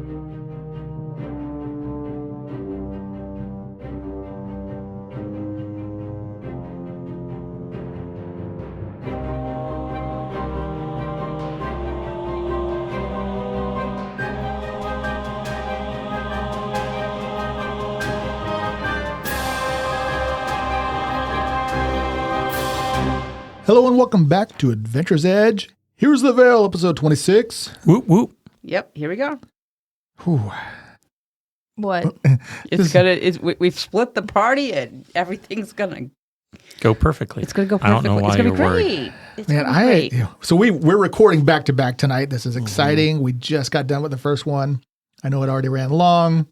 Hello and welcome back to Adventure's Edge. Here's the Vale, episode 26. Whoop, whoop. Yep, here we go. Whew. What? We've split the party and everything's gonna Go perfectly. It's gonna go I don't perfectly. know why It's gonna you're be worried. great. It's Man, gonna be great. so we're recording back to back tonight. This is exciting. We just got done with the first one. I know it already ran long.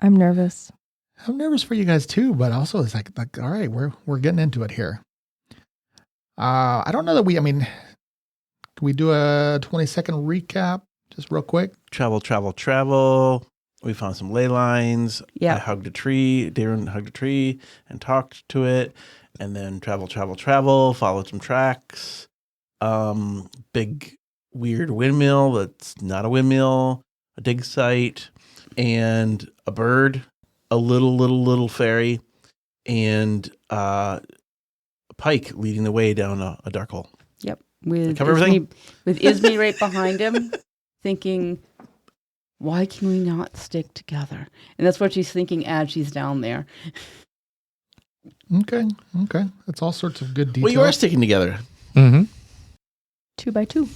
I'm nervous. I'm nervous for you guys too, but also it's like all right, we're getting into it here. I don't know that can we do a 20-second recap just real quick? Travel. We found some ley lines. Yeah. I hugged a tree. Darren hugged a tree and talked to it. And then travel. Followed some tracks. Big weird windmill that's not a windmill. A dig site. And a bird. A little fairy. And Pike leading the way down a dark hole. Yep. With cover everything? Ismay right behind him, thinking, why can we not stick together? And that's what she's thinking as she's down there. Okay. That's all sorts of good details. Well, you are sticking together. Mm-hmm. 2 by 2.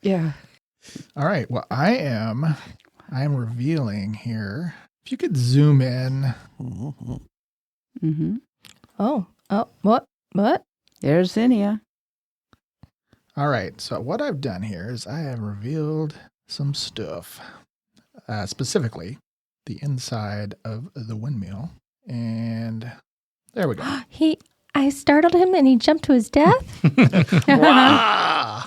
Yeah. All right. Well, I am revealing here. If you could zoom in. Mm-hmm. Oh, what? There's Zinnia. All right. So what I've done here is I have revealed some stuff, specifically the inside of the windmill. And there we go. I startled him and he jumped to his death? Wow.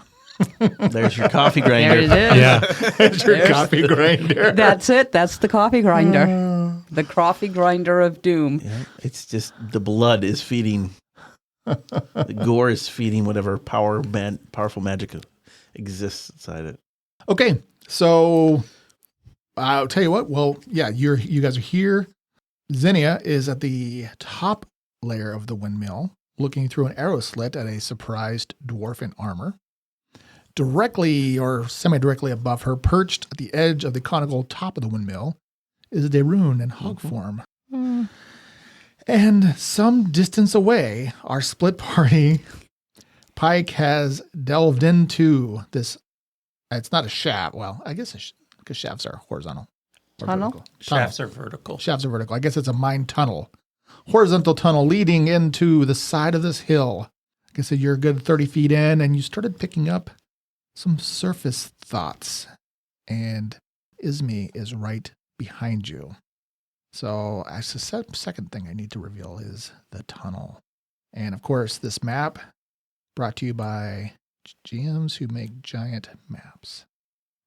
There's your coffee grinder. There it is. Yeah. There's your coffee grinder. That's it. That's the coffee grinder. The coffee grinder of doom. Yeah, it's just the blood is feeding. The gore is feeding whatever powerful magic exists inside it. Okay. So I'll tell you what. Well, yeah, you guys are here. Zinnia is at the top layer of the windmill, looking through an arrow slit at a surprised dwarf in armor. Directly or semi-directly above her, perched at the edge of the conical top of the windmill, is Darun in hog form. Mm. And some distance away, our split party, Pike has delved into this. It's not a shaft. Well, I guess because shafts are horizontal. Or Tunnel? vertical. Shafts are vertical. Shafts are vertical. I guess it's a mine tunnel. Horizontal tunnel leading into the side of this hill. I guess you're a good 30 feet in, and you started picking up some surface thoughts. And Ismay is right behind you. So I suspect the second thing I need to reveal is the tunnel. And of course, this map brought to you by GMs who make giant maps.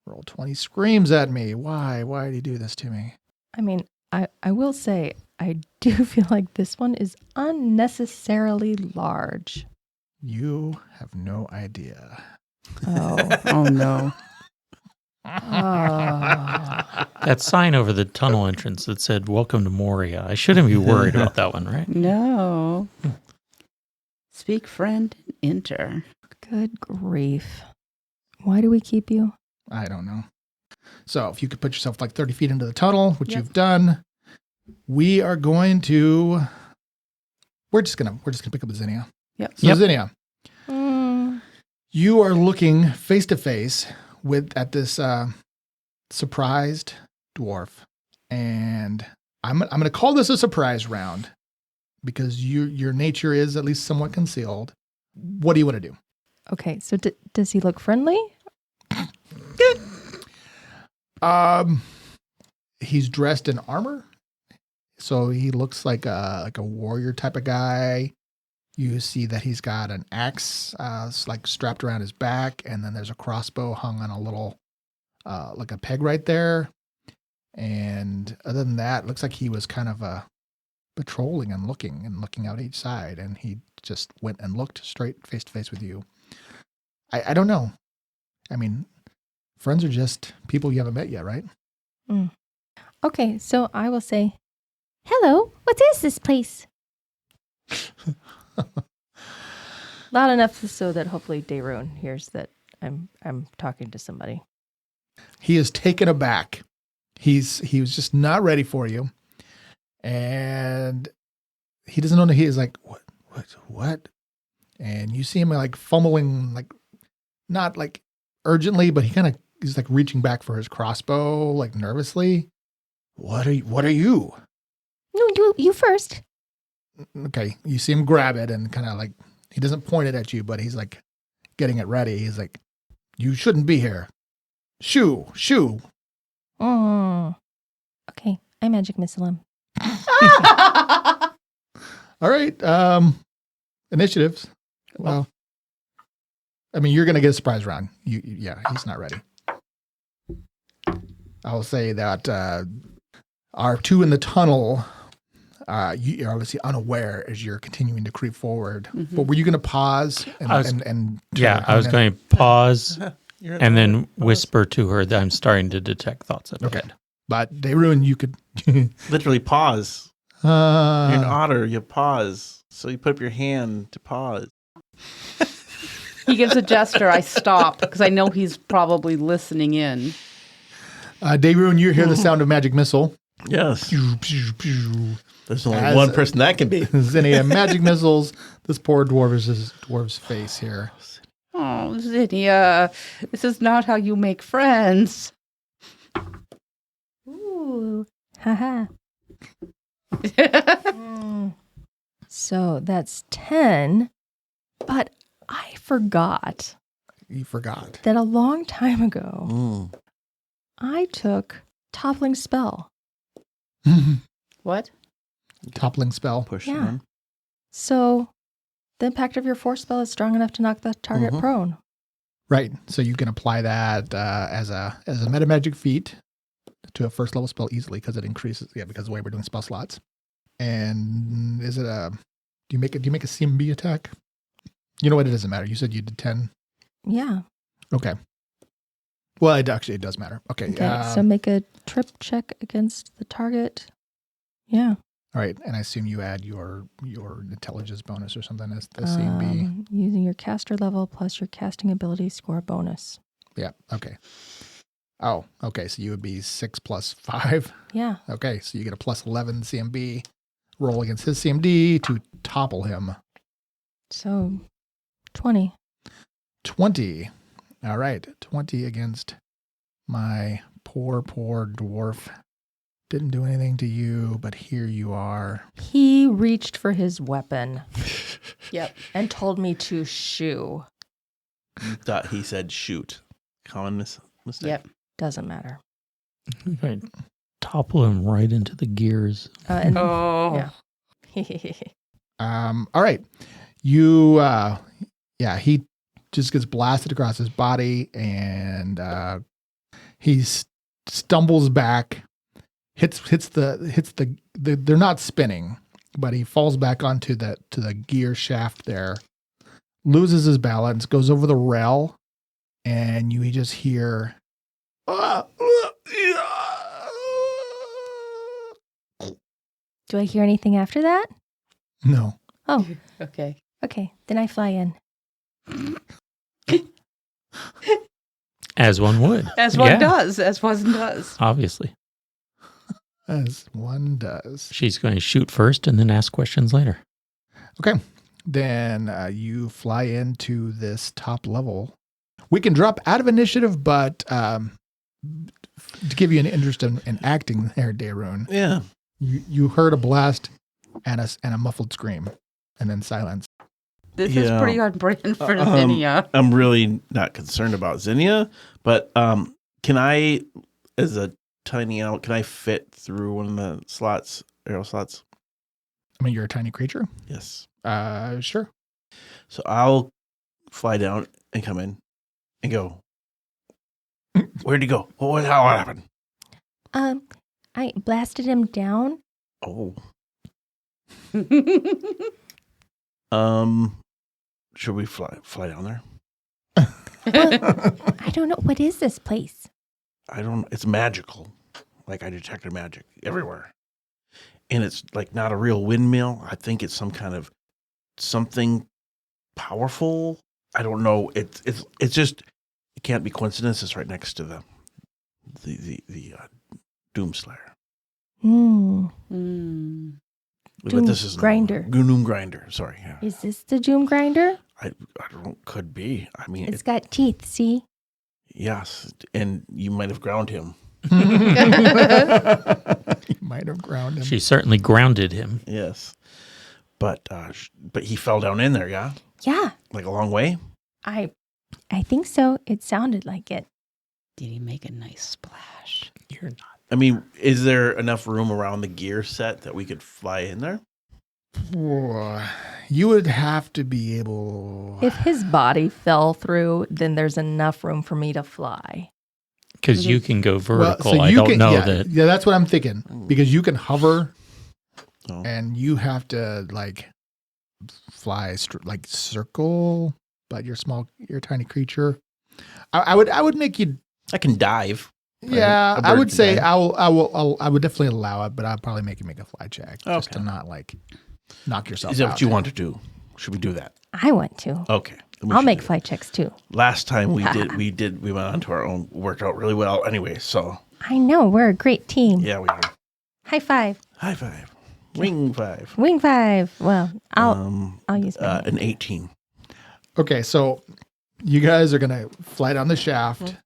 Roll20 screams at me. Why? Why did you do this to me? I mean, I will say, I do feel like this one is unnecessarily large. You have no idea. Oh. Oh, no. That sign over the tunnel entrance that said, "Welcome to Moria." I shouldn't be worried about that one, right? No. Speak, friend, and enter. Good grief. Why do we keep you? I don't know. So if you could put yourself like 30 feet into the tunnel, which Yep. you've done, we are going to. We're just gonna pick up Zinnia. Yep. So Yep. Zinnia, Mm. you are looking face to face at this surprised dwarf, and I'm going to call this a surprise round because your nature is at least somewhat concealed. What do you want to do? Okay, so does he look friendly? He's dressed in armor, so he looks like a warrior type of guy. You see that he's got an axe, like strapped around his back, and then there's a crossbow hung on a little, like a peg right there. And other than that, it looks like he was kind of patrolling and looking out each side, and he just went and looked straight face to face with you. I don't know. I mean, Friends are just people you haven't met yet, right? Okay, so I will say, hello, what is this place? Loud enough so that hopefully Dayrone hears that I'm talking to somebody. He is taken aback. He was just not ready for you. And he doesn't know that he is like, what? And you see him like fumbling, like not like urgently, but he's like reaching back for his crossbow, like nervously. What are you? No, you first. Okay. You see him grab it and kind of like, he doesn't point it at you, but he's like getting it ready. He's like, you shouldn't be here. Shoo. Okay, I magic missile him. All right. Initiatives. Well, I mean, you're going to get a surprise round. Yeah, he's not ready. I'll say that our two in the tunnel, you're obviously unaware as you're continuing to creep forward. Mhm. But were you going to pause? I was going going to pause You're and then whisper to her that I'm starting to detect thoughts in my Okay. head. But they ruin. You could. literally pause. You're an otter. You pause. So you put up your hand to pause. He gives a gesture. I stop because I know he's probably listening in. Dayrune, you hear the sound of magic missile. Yes. Pew, pew, pew. There's only As- one person that can be. Zinnia, magic missiles. This poor dwarf's face here. Oh, Zinnia, this is not how you make friends. Ooh, haha. So that's 10, but I forgot You forgot. that a long time ago, Mm. I took toppling spell. What? Toppling spell. Push Yeah. on. So the impact of your force spell is strong enough to knock the target Mhm. prone. Right. So you can apply that as a meta magic feat to a first level spell easily because it increases. Yeah, because of the way we're doing spell slots. And is it do you make a CMB attack? You know what? It doesn't matter. You said you did 10. Yeah. Okay. Well, it does matter. Okay. Okay. So make a trip check against the target. Yeah. all right. And I assume you add your intelligence bonus or something as the CMB. Using your caster level plus your casting ability score bonus. Yeah. Okay. Oh, okay. So you would be 6 plus 5. Yeah. Okay. So you get a plus 11 CMB. Roll against his CMD to topple him. So 20. 20. All right. 20 against my poor dwarf. Didn't do anything to you, but here you are. He reached for his weapon Yep. and told me to shoo. You thought he said shoot. Common mistake. Yep. Doesn't matter. I topple him right into the gears. And Oh. yeah. All right. You, he just gets blasted across his body and he stumbles back, hits the they're not spinning, but he falls back onto the gear shaft there, loses his balance, goes over the rail, and you just hear Do I hear anything after that? no. Oh, Okay. okay. Then I fly in. As one would. As one Yeah, does. As one does. Obviously. As one does. She's going to shoot first and then ask questions later. Okay. Then you fly into this top level. We can drop out of initiative, but to give you an interest in acting there, Dayrune, Yeah. you heard a blast and a muffled scream, and then silence. This is Yeah. pretty on brand for Um, Zinnia. I'm really not concerned about Zinnia, but can I, as a tiny animal, can I fit through one of the slots, arrow slots? I mean, you're a tiny creature. Yes. Sure. So I'll fly down and come in and go. Where'd he go? What happened? I blasted him down. Oh. Should we fly down there? I don't know. What is this place? It's magical. Like I detected magic everywhere. And it's like not a real windmill. I think it's some kind of something powerful. I don't know. It's just, it can't be coincidence. It's right next to the Doomslayer. Hmm. But Doom this is Grinder. Doom Grinder. Sorry. Yeah. Is this the Doom Grinder? I don't. Could be. I mean, It's got teeth. See? yes. And you might have ground him. You might have ground him. She certainly grounded him. Yes. But he fell down in there. Yeah. Yeah. Like a long way. I think so. It sounded like it. Did he make a nice splash? You're not. I mean, is there enough room around the gear set that we could fly in there? You would have to be able. If his body fell through, then there's enough room for me to fly. Because you can go vertical. so I you don't can, know yeah, that. Yeah, that's what I'm thinking. Because you can hover, Oh. and you have to like fly like circle. But you're a tiny creature. I would make you. I can dive. Yeah, A bird I would can say dive. I would definitely allow it, but I'd probably make you make a fly check just Okay. to not like knock yourself Is that out. what you want to do? Should we do that? I want to. Okay. then we I'll should make do flight checks too. it. Last time we went on to our own, worked out really well anyway. So I know. We're a great team. yeah, we are. High five. High five. Wing five. Wing five. Well, I'll use my an 18. Okay, so you guys are gonna fly down the shaft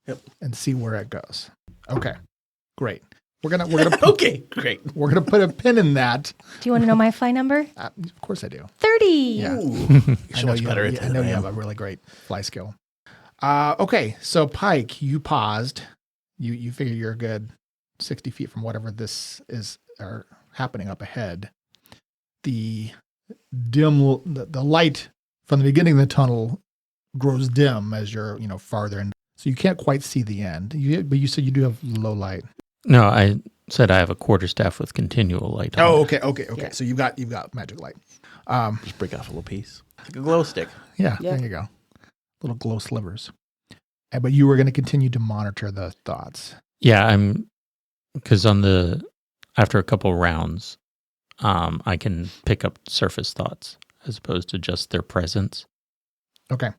Yep. and see where it goes. Okay, great. We're gonna put, Okay, great. we're gonna put a pin in that. Do you want to know my fly number? Of course I do. 30. Yeah. Ooh, I so know much you better have, at I that know than you I have am. a really great fly skill. Okay, so Pike, you paused. You figure you're a good 60 feet from whatever this is or happening up ahead. The light from the beginning of the tunnel grows dim as you're farther in, so you can't quite see the end. But you said you do have low light. No, I said I have a quarterstaff with continual light on. Oh, it. okay. Yeah. So you've got magic light. Just break off a little piece. Like a glow stick. Yeah, Yeah. there you go. Little glow slivers. But you were going to continue to monitor the thoughts. Yeah, because after a couple rounds, I can pick up surface thoughts as opposed to just their presence. Okay.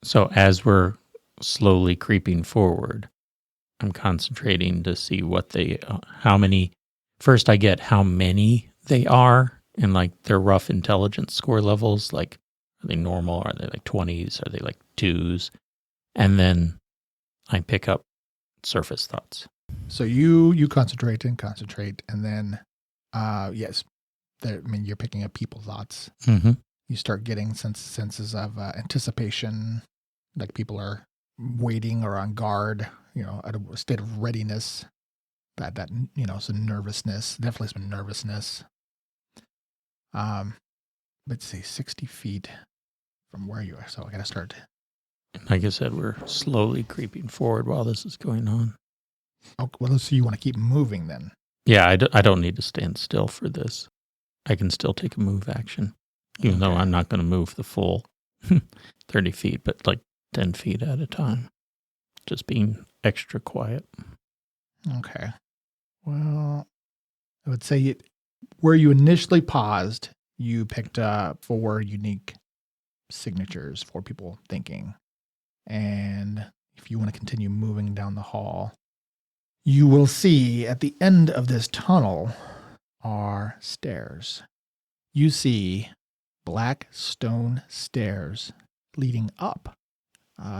So as we're slowly creeping forward, I'm concentrating to see first I get how many they are and like their rough intelligence score levels. Like, are they normal? Are they like 20s? Are they like 2s? And then I pick up surface thoughts. So you concentrate, and then yes, you're picking up people thoughts. Mm-hmm. You start getting senses of anticipation, like people are waiting or on guard, at a state of readiness. That some nervousness, definitely some nervousness. Let's say 60 feet from where you are. So I got to start. Like I said, we're slowly creeping forward while this is going on. Oh, well, so you want to keep moving then? Yeah, I don't need to stand still for this. I can still take a move action, even though I'm not going to move the full 30 feet, but like 10 feet at a time. Just being extra quiet. Okay. Well, I would say where you initially paused, you picked up 4 unique signatures for people thinking. And if you want to continue moving down the hall, you will see at the end of this tunnel are stairs. You see black stone stairs leading up.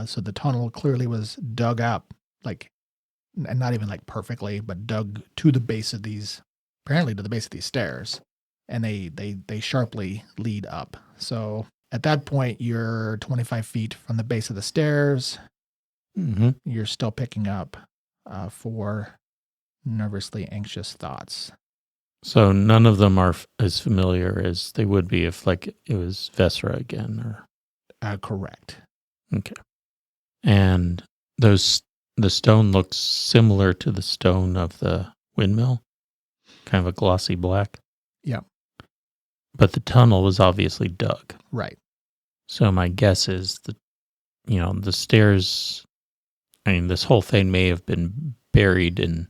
So the tunnel clearly was dug up, and not even perfectly, but dug to the base of these, apparently to the base of these stairs. And they sharply lead up. So at that point, you're 25 feet from the base of the stairs. Mm-hmm. You're still picking up 4 nervously anxious thoughts. So none of them are as familiar as they would be if it was Vesra again. Correct. Okay. And the stone looks similar to the stone of the windmill, kind of a glossy black. Yeah. But the tunnel was obviously dug. Right. So my guess is the the stairs, I mean, this whole thing may have been buried in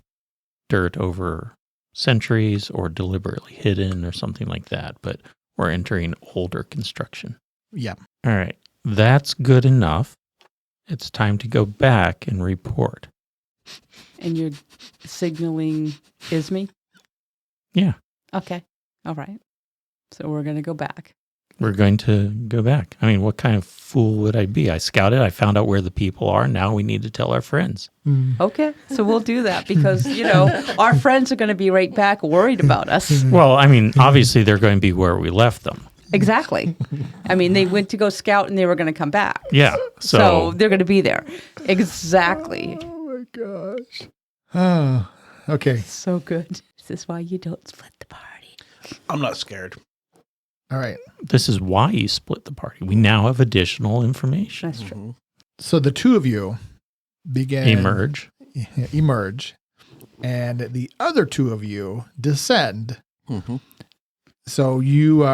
dirt over centuries or deliberately hidden or something like that, but we're entering older construction. Yeah. All right. That's good enough. It's time to go back and report. And you're signaling Isme? Yeah. Okay. All right. So we're going to go back. We're going to go back. I mean, what kind of fool would I be? I scouted. I found out where the people are. Now we need to tell our friends. Okay. So we'll do that because, our friends are going to be right back worried about us. Well, I mean, obviously they're going to be where we left them. Exactly. I mean, they went to go scout and they were going to come back. Yeah. So they're going to be there. Exactly. Oh, my gosh. Oh, okay. So good. This is why you don't split the party. I'm not scared. All right. This is why you split the party. We now have additional information. That's true. So the two of you begin Emerge. emerge, and the other two of you descend. Mm-hmm. So you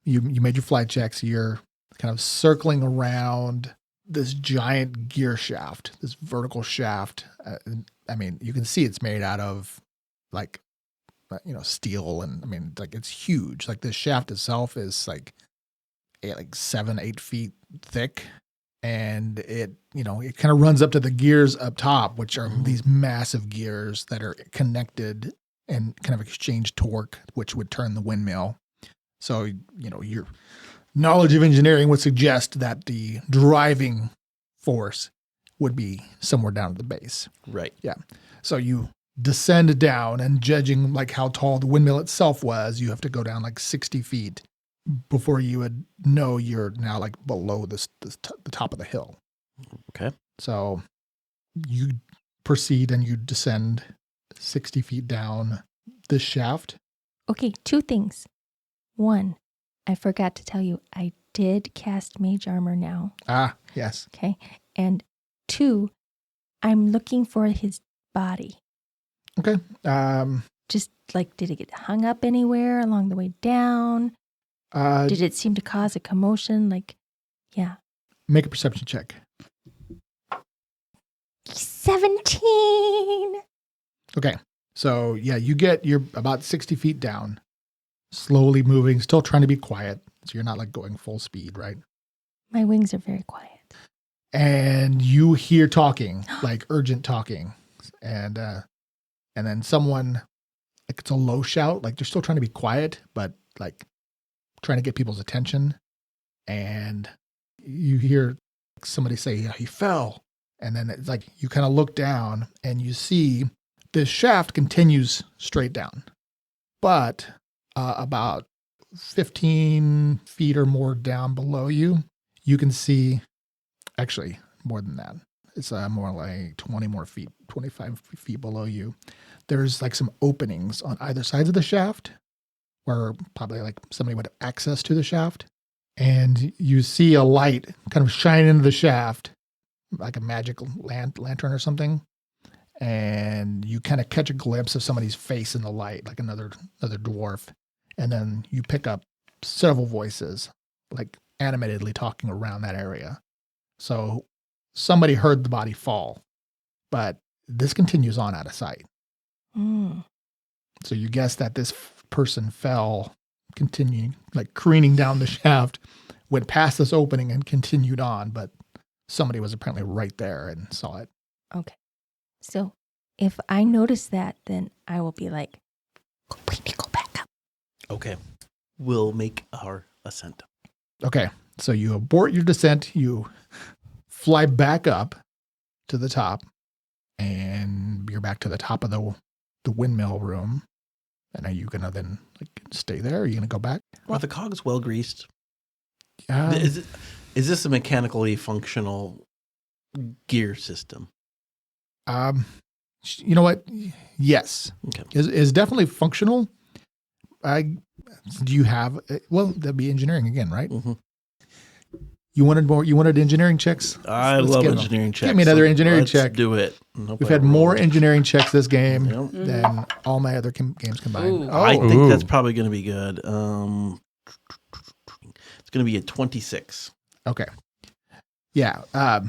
made your flight checks. You're kind of circling around this giant gear shaft, this vertical shaft. I mean, you can see it's made out of like, steel, and I mean, like it's huge. Like the shaft itself is like 7-8 feet thick, and it kind of runs up to the gears up top, which are these massive gears that are connected and kind of exchange torque, which would turn the windmill. So, your knowledge of engineering would suggest that the driving force would be somewhere down at the base. Right. Yeah. So you descend down, and judging like how tall the windmill itself was, you have to go down like 60 feet before you would know you're now like below the top of the hill. Okay. So you proceed and you descend 60 feet down this shaft. Okay, 2 things. 1, I forgot to tell you, I did cast mage armor now. Ah, yes. Okay. And 2, I'm looking for his body. Okay. Just like, did it get hung up anywhere along the way down? Did it seem to cause a commotion? Like, yeah. Make a perception check. 17. Okay. So yeah, you're about 60 feet down, slowly moving, still trying to be quiet. So you're not like going full speed, right? My wings are very quiet. And you hear talking, like urgent talking. And then someone, like it's a low shout, like they're still trying to be quiet, but like trying to get people's attention. And you hear somebody say, yeah, he fell. And then it's like you kind of look down and you see this shaft continues straight down. But about 15 feet or more down below you, you can see, actually more than that. It's more like 25 feet below you. There's like some openings on either side of the shaft where probably like somebody would have access to the shaft. And you see a light kind of shine into the shaft, like a magic lantern or something. And you kind of catch a glimpse of somebody's face in the light, like another dwarf. And then you pick up several voices, like animatedly talking around that area. So somebody heard the body fall, but this continues on out of sight. Mm. So you guess that this person fell, continuing, like careening down the shaft, went past this opening and continued on, but somebody was apparently right there and saw it. Okay. So if I notice that, then I will be like, we need to go back up. Okay. We'll make our ascent. Okay. So you abort your descent, you fly back up to the top, and you're back to the top of the windmill room. And are you going to then like stay there? Are you going to go back? Are the cogs well greased? Is Is this a mechanically functional gear system? You know what? Yes. Okay. Is definitely functional. Do you have, well, that'd be engineering again, right? Mm-hmm. You wanted engineering checks? I Let's love get 'em. engineering checks. Give me another engineering Let's check. do it. Nope, We've I had more rolled. engineering checks this game Yep. than all my other games combined. Ooh. I think Ooh. that's probably going to be good. It's going to be a 26. Okay. Yeah.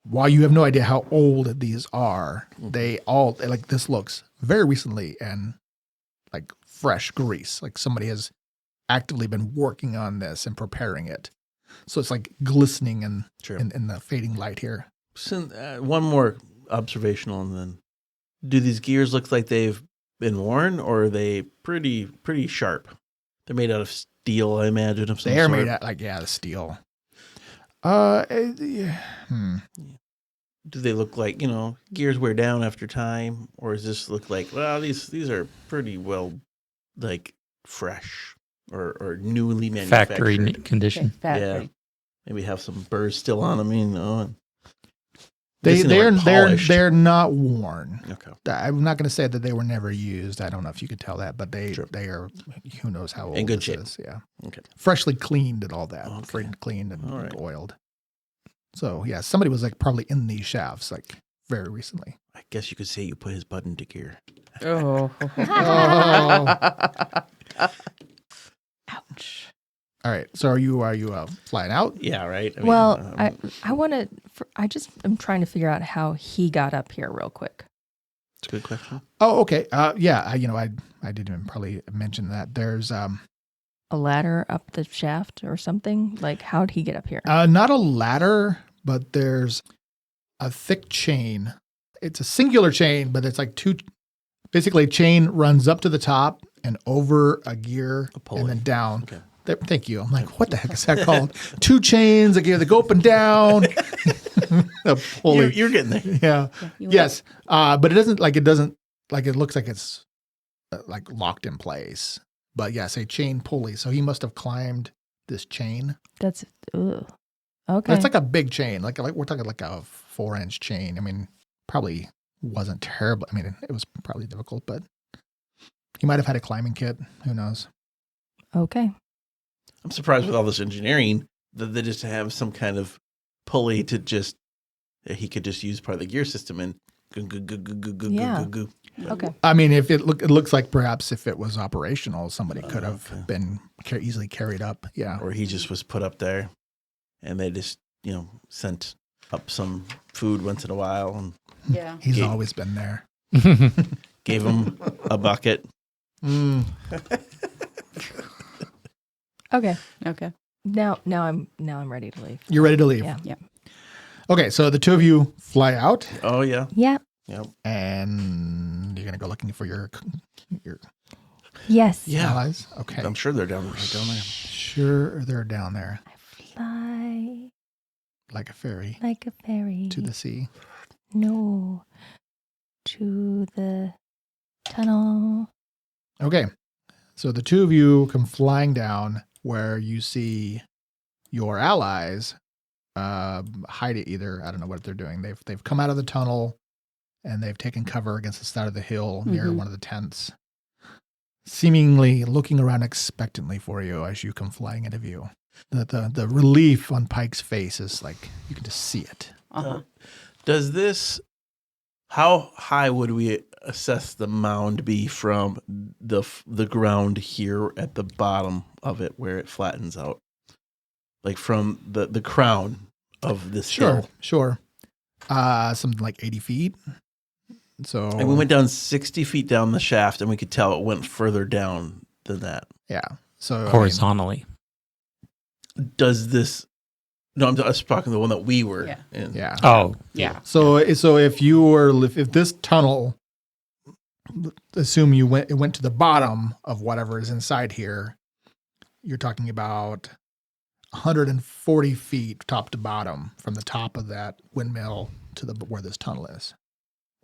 While you have no idea how old these are, they all, like, this looks very recently and like fresh grease. Like somebody has actively been working on this and preparing it. So it's like glistening in the fading light here. So, one more observational, and then do these gears look like they've been worn, or are they pretty sharp? They're made out of steel, I imagine. Of some They are sort. made out like the steel. Do they look like, gears wear down after time, or does this look like, well, these are pretty well, like, fresh or newly manufactured? Factory condition. Factory. Yeah. Maybe have some burrs still on them, And They're not worn. Okay. I'm not going to say that they were never used. I don't know if you could tell that, but they are. Who knows how old in good this shape. is? Yeah. Okay. Freshly cleaned and all that. Okay. Freshly cleaned and All right. oiled. So yeah, somebody was like probably in these shafts like very recently. I guess you could say you put his butt into gear. Oh. Oh. Ouch. All right. So are you flying out? Yeah, right. I Well, I want to. I'm trying to figure out how he got up here real quick. it's a good question. Oh, okay. Yeah. I didn't even probably mention that. There's A ladder up the shaft or something? Like, how'd he get up here? not a ladder, but there's a thick chain. It's a singular chain, but it's like two. Basically, a chain runs up to the top and over a gear and then down. Okay. Thank you. I'm like, what the heck is that called? Two chains, a gear that go up and down. A pulley. You're getting there. Yeah. Yes. But it doesn't it looks like it's like locked in place. But yes, a chain pulley. So he must have climbed this chain. That's okay. It's like a big chain. Like we're talking like a 4-inch chain. I mean, probably wasn't terrible. I mean, it was probably difficult, but he might have had a climbing kit. Who knows? Okay. I'm surprised with all this engineering that they just have some kind of pulley to just that he could just use part of the gear system and go. Okay. I mean, if it looks like perhaps if it was operational, somebody could have been easily carried up. Yeah. Or he just was put up there, and they just sent up some food once in a while and Yeah. He's always been there. gave him a bucket. Mm. Okay. Okay. Now I'm ready to leave. You're ready to leave. Yeah. Okay, so the two of you fly out, Oh yeah. Yeah. Yep. and you're gonna go looking for your Yes. Yeah. allies. Okay, I'm sure they're right down there. sure they're down there Fly like a fairy like a fairy to the sea. No. To the tunnel. Okay, so the two of you come flying down where you see your allies hide it. Either I don't know what they're doing. They've come out of the tunnel and they've taken cover against the side of the hill near one of the tents, seemingly looking around expectantly for you as you come flying into view. The relief on Pike's face is like you can just see it. Uh-huh. Does this? How high would we assess the mound be from the ground here at the bottom of it, where it flattens out, like from the crown of this hill? Sure. Something like 80 feet. So And we went down 60 feet down the shaft, and we could tell it went further down than that. yeah. So Horizontally. Does this? No, I'm talking the one that we were in. Yeah. Oh, Yeah. So if this tunnel, assume it went to the bottom of whatever is inside here, you're talking about 140 feet top to bottom from the top of that windmill to where this tunnel is.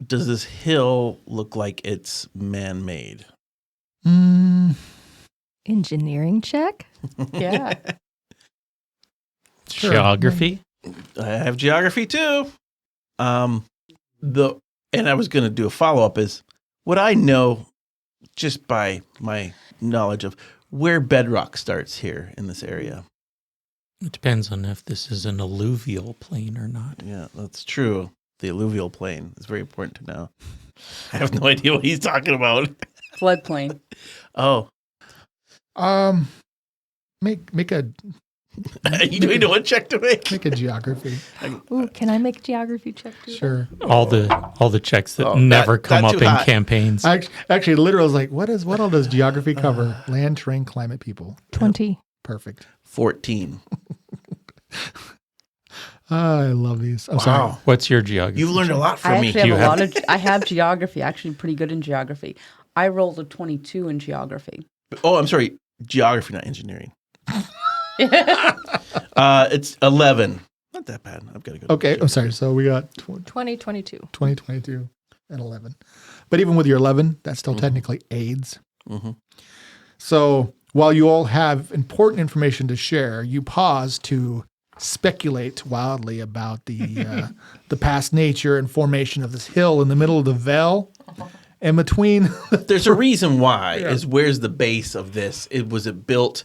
Does this hill look like it's man-made? Engineering check? Yeah. Sure. geography. I have geography too. And I was going to do a follow-up is, would I know just by my knowledge of where bedrock starts here in this area? It depends on if this is an alluvial plain or not. Yeah, that's true. The alluvial plain is very important to know. I have no idea what he's talking about. Floodplain. Oh, Make a You doing one check to make? Make a geography. Ooh, can I make a geography check too? Sure. All the checks that Oh, never come not up too in hot. campaigns. Actually, literally, I was like, what all does geography cover? Land, terrain, climate, people. 20. Perfect. 14. I love these. I'm Wow. sorry. What's your geography? You've learned a lot I from me. actually Do have you a have- lot of. I have geography. Actually, pretty good in geography. I rolled a 22 in geography. Oh, I'm sorry. Geography, not engineering. It's 11. Not that bad. I've got to go. Okay, I'm sorry. So we got 2022. 2022 and 11. But even with your 11, that still technically aids. Mm-hmm. So while you all have important information to share, you pause to speculate wildly about the past nature and formation of this hill in the middle of the Vale. And between There's a reason why. Yeah. Is where's the base of this? Was it built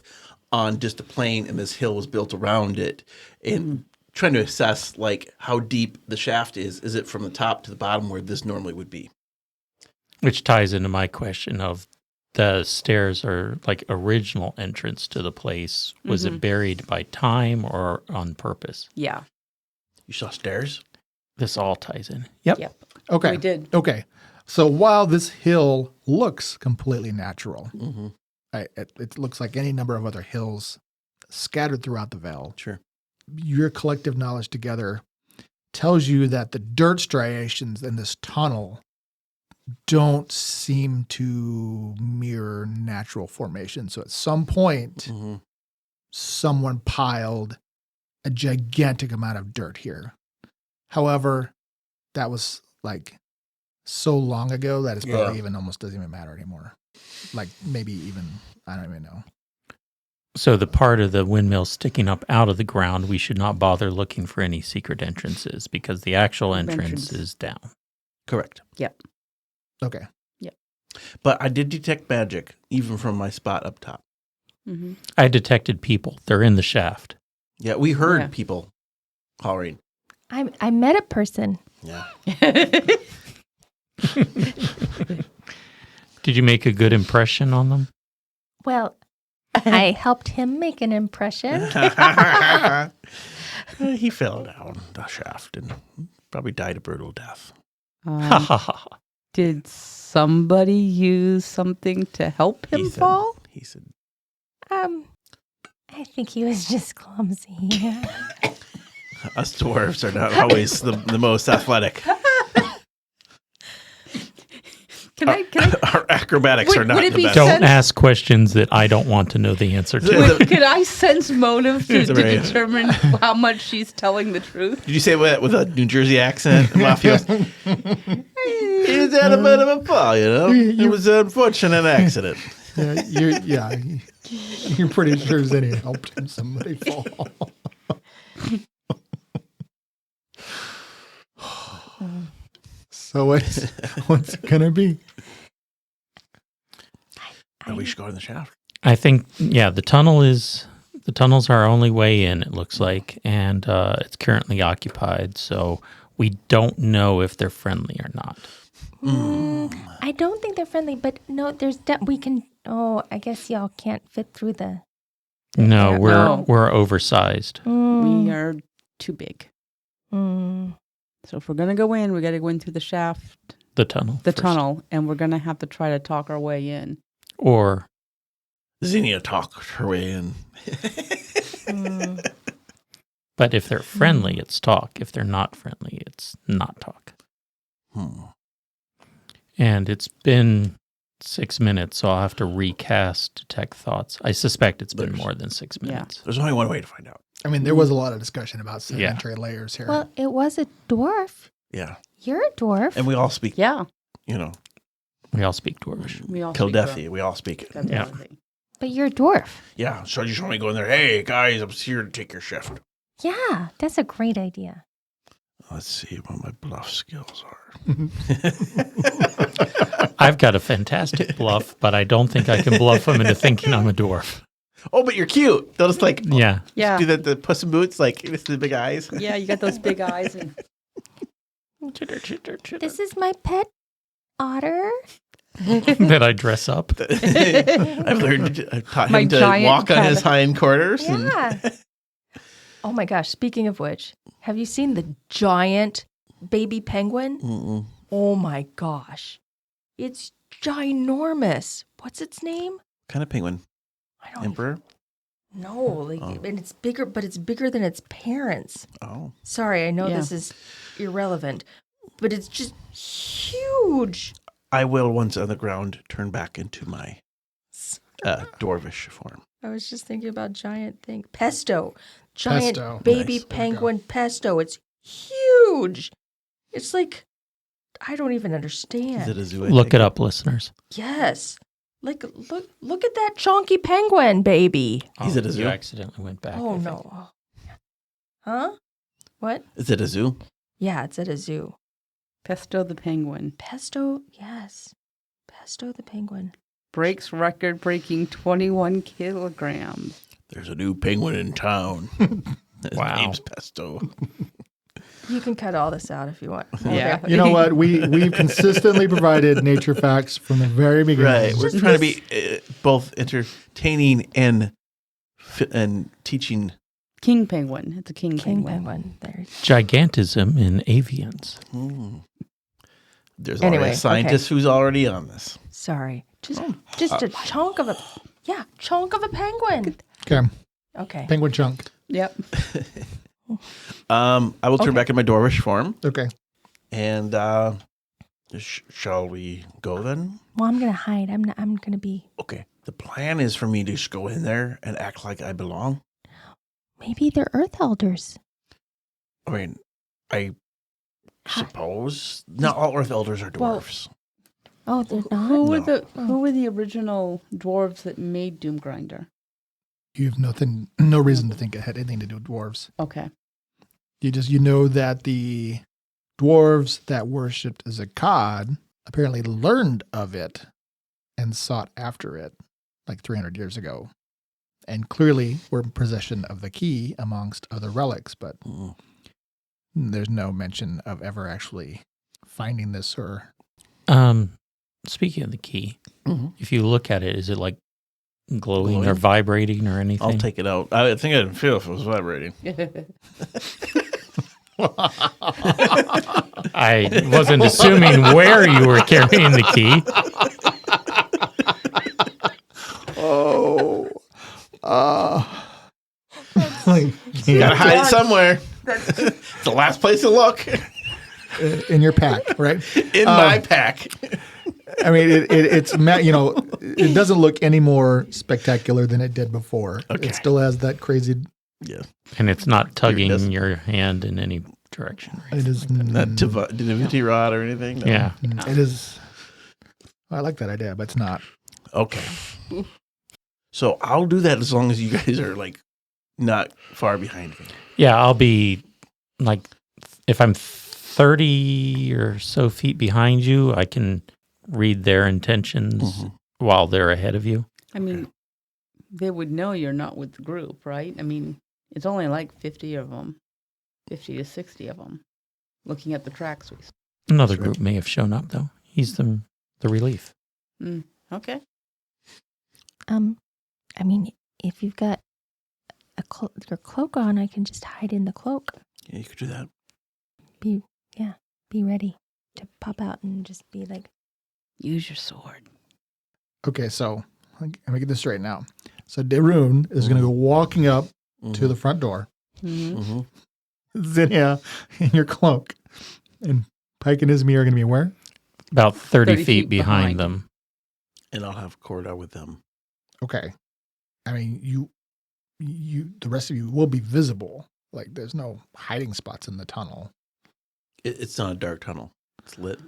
on just a plain, and this hill was built around it? And trying to assess like how deep the shaft is. Is it from the top to the bottom where this normally would be? Which ties into my question of the stairs are like original entrance to the place. Was it buried by time or on purpose? Yeah. You saw stairs. This all ties in. Yep. Yep. okay, We did. okay. So while this hill looks completely natural, Mm-hmm. it looks like any number of other hills scattered throughout the Vale. Sure. Your collective knowledge together tells you that the dirt striations in this tunnel don't seem to mirror natural formation. So at some point, Mm-hmm. someone piled a gigantic amount of dirt here. However, that was like so long ago that it's probably even almost doesn't even matter anymore. Like maybe even, I don't even know. So the part of the windmill sticking up out of the ground, we should not bother looking for any secret entrances because the actual entrance is down. Correct. Okay. But I did detect magic even from my spot up top. Mm-hmm. I detected people. They're in the shaft. Yeah, we heard Yeah. people hollering. I met a person. Yeah. Did you make a good impression on them? Well, I helped him make an impression. He fell down the shaft and probably died a brutal death. Ha ha ha. Did somebody use something to help him fall? He said, I think he was just clumsy. us dwarves are not always the most athletic. Can I Our acrobatics are not would it the be best. Don't Sense- ask questions that I don't want to know the answer to. could I sense motive to Right. determine how much she's telling the truth? Did you say that with a New Jersey accent? Mafioso. He was had a bit of a fall, you know? It was an unfortunate accident. You're pretty sure Zinni helped him somebody fall. So what's it gonna be? We should go in the shaft. I think, yeah, the tunnel's our only way in, it looks like, and it's currently occupied, so we don't know if they're friendly or not. I don't think they're friendly, but no, we can. Oh, I guess y'all can't fit through the. No, Yeah, we're no. we're oversized. We are too big. Mm. So if we're gonna go in, we got to go in through the shaft, The tunnel. the first. tunnel, and we're gonna have to try to talk our way in. Or Zinnia talked her way in. but if they're friendly, it's talk. If they're not friendly, it's not talk. And it's been 6 minutes, so I'll have to recast detect thoughts. I suspect it's been more than 6 minutes. There's only one way to find out. I mean, there was a lot of discussion about sedimentary layers here. Well, it was a dwarf. Yeah. You're a dwarf. And we all speak, Yeah, you know, We all speak Dwarvish. we all Kildethi. We all speak it. Yeah. But you're a dwarf. Yeah. So you just want me to go in there. Hey, guys, I'm here to take your shift. Yeah, that's a great idea. Let's see what my bluff skills are. I've got a fantastic bluff, but I don't think I can bluff them into thinking I'm a dwarf. Oh, but you're cute. They'll just like Yeah. Yeah, do that. The Puss in Boots, like with the big eyes. yeah. You got those big eyes, and This is my pet otter. That I dress up. I've taught My him to giant walk on his cat. hind quarters. Yeah. Oh my gosh, speaking of which, have you seen the giant baby penguin? Mm-mm. Oh my gosh. It's ginormous. What's its name? Kind of penguin. I don't Emperor? know. Like, and it's bigger, but it's bigger than its parents. Oh. Sorry, I know Yeah. this is irrelevant, but it's just huge. I will, once on the ground, turn back into my dwarvish form. I was just thinking about giant thing. Pesto. Giant Pesto. baby Nice. There we go. penguin pesto. It's huge. It's like, I don't even understand. Is it a zoo? Look it up, listeners. Yes. Like, look at that chonky penguin, baby. Is it a zoo? You accidentally went back. Oh, I think. no. Huh? What? Is it a zoo? Yeah, it's at a zoo. Pesto the penguin Pesto, yes. Pesto the penguin. breaks record breaking 21 kilograms. There's a new penguin in town. His Wow. name's Pesto. You can cut all this out if you want. Yeah. You know what? We've consistently provided nature facts from the very beginning. Right. We're trying to be both entertaining and teaching. King penguin. It's a king penguin. penguin. There. Gigantism in avians. There's already Anyway, a scientist who's already on this. Sorry. Just a chunk of a penguin. Okay. Okay. Penguin chunk. Yep. I will turn back in my dwarvish form. Okay. And shall we go then? Well, I'm gonna hide. I'm gonna be. Okay. The plan is for me to just go in there and act like I belong. Maybe they're Earth Elders. I mean, I suppose not all Earth Elders are Well, dwarfs. Oh, they're not. Who were No. who were the original dwarves that made Doomgrinder? You have no reason to think it had anything to do with dwarves. Okay. You know that the dwarves that worshipped Zakad apparently learned of it and sought after it like 300 years ago. And clearly were in possession of the key amongst other relics, but there's no mention of ever actually finding this or... Speaking of the key, Mhm. if you look at it, is it like glowing or Glowing? vibrating or anything? I'll take it out. I think I didn't feel if it was vibrating. I wasn't assuming where you were carrying the key. Oh. You gotta hide it somewhere. It's the last place to look. In your pack, right? In my pack. I mean, it doesn't look any more spectacular than it did before. Okay. It still has that crazy. Yeah. And it's not tugging doesn't- your hand in any direction. Right? It is. Not divinity rod or anything. No. Yeah. It is. I like that idea, but it's not. Okay. So I'll do that as long as you guys are like not far behind me. Yeah, I'll be like, if I'm 30 or so feet behind you, I can read their intentions while they're ahead of you. I mean, they would know you're not with the group, right? I mean, it's only like 50 of them, 50 to 60 of them, looking at the tracks. Another group may have shown up, though. He's the relief. Okay. I mean, if you've got your cloak on, I can just hide in the cloak. Yeah, you could do that. Be ready to pop out and just be like, Use your sword. Okay, so let me get this straight now. So Darun is going to go walking up to the front door. Mm-hmm. Zinnia in your cloak. And Pike and Izmi are going to be where? About 30 feet feet behind behind. them. And I'll have Corda with them. Okay. I mean, you, the rest of you will be visible. Like, there's no hiding spots in the tunnel. It's not a dark tunnel. It's lit.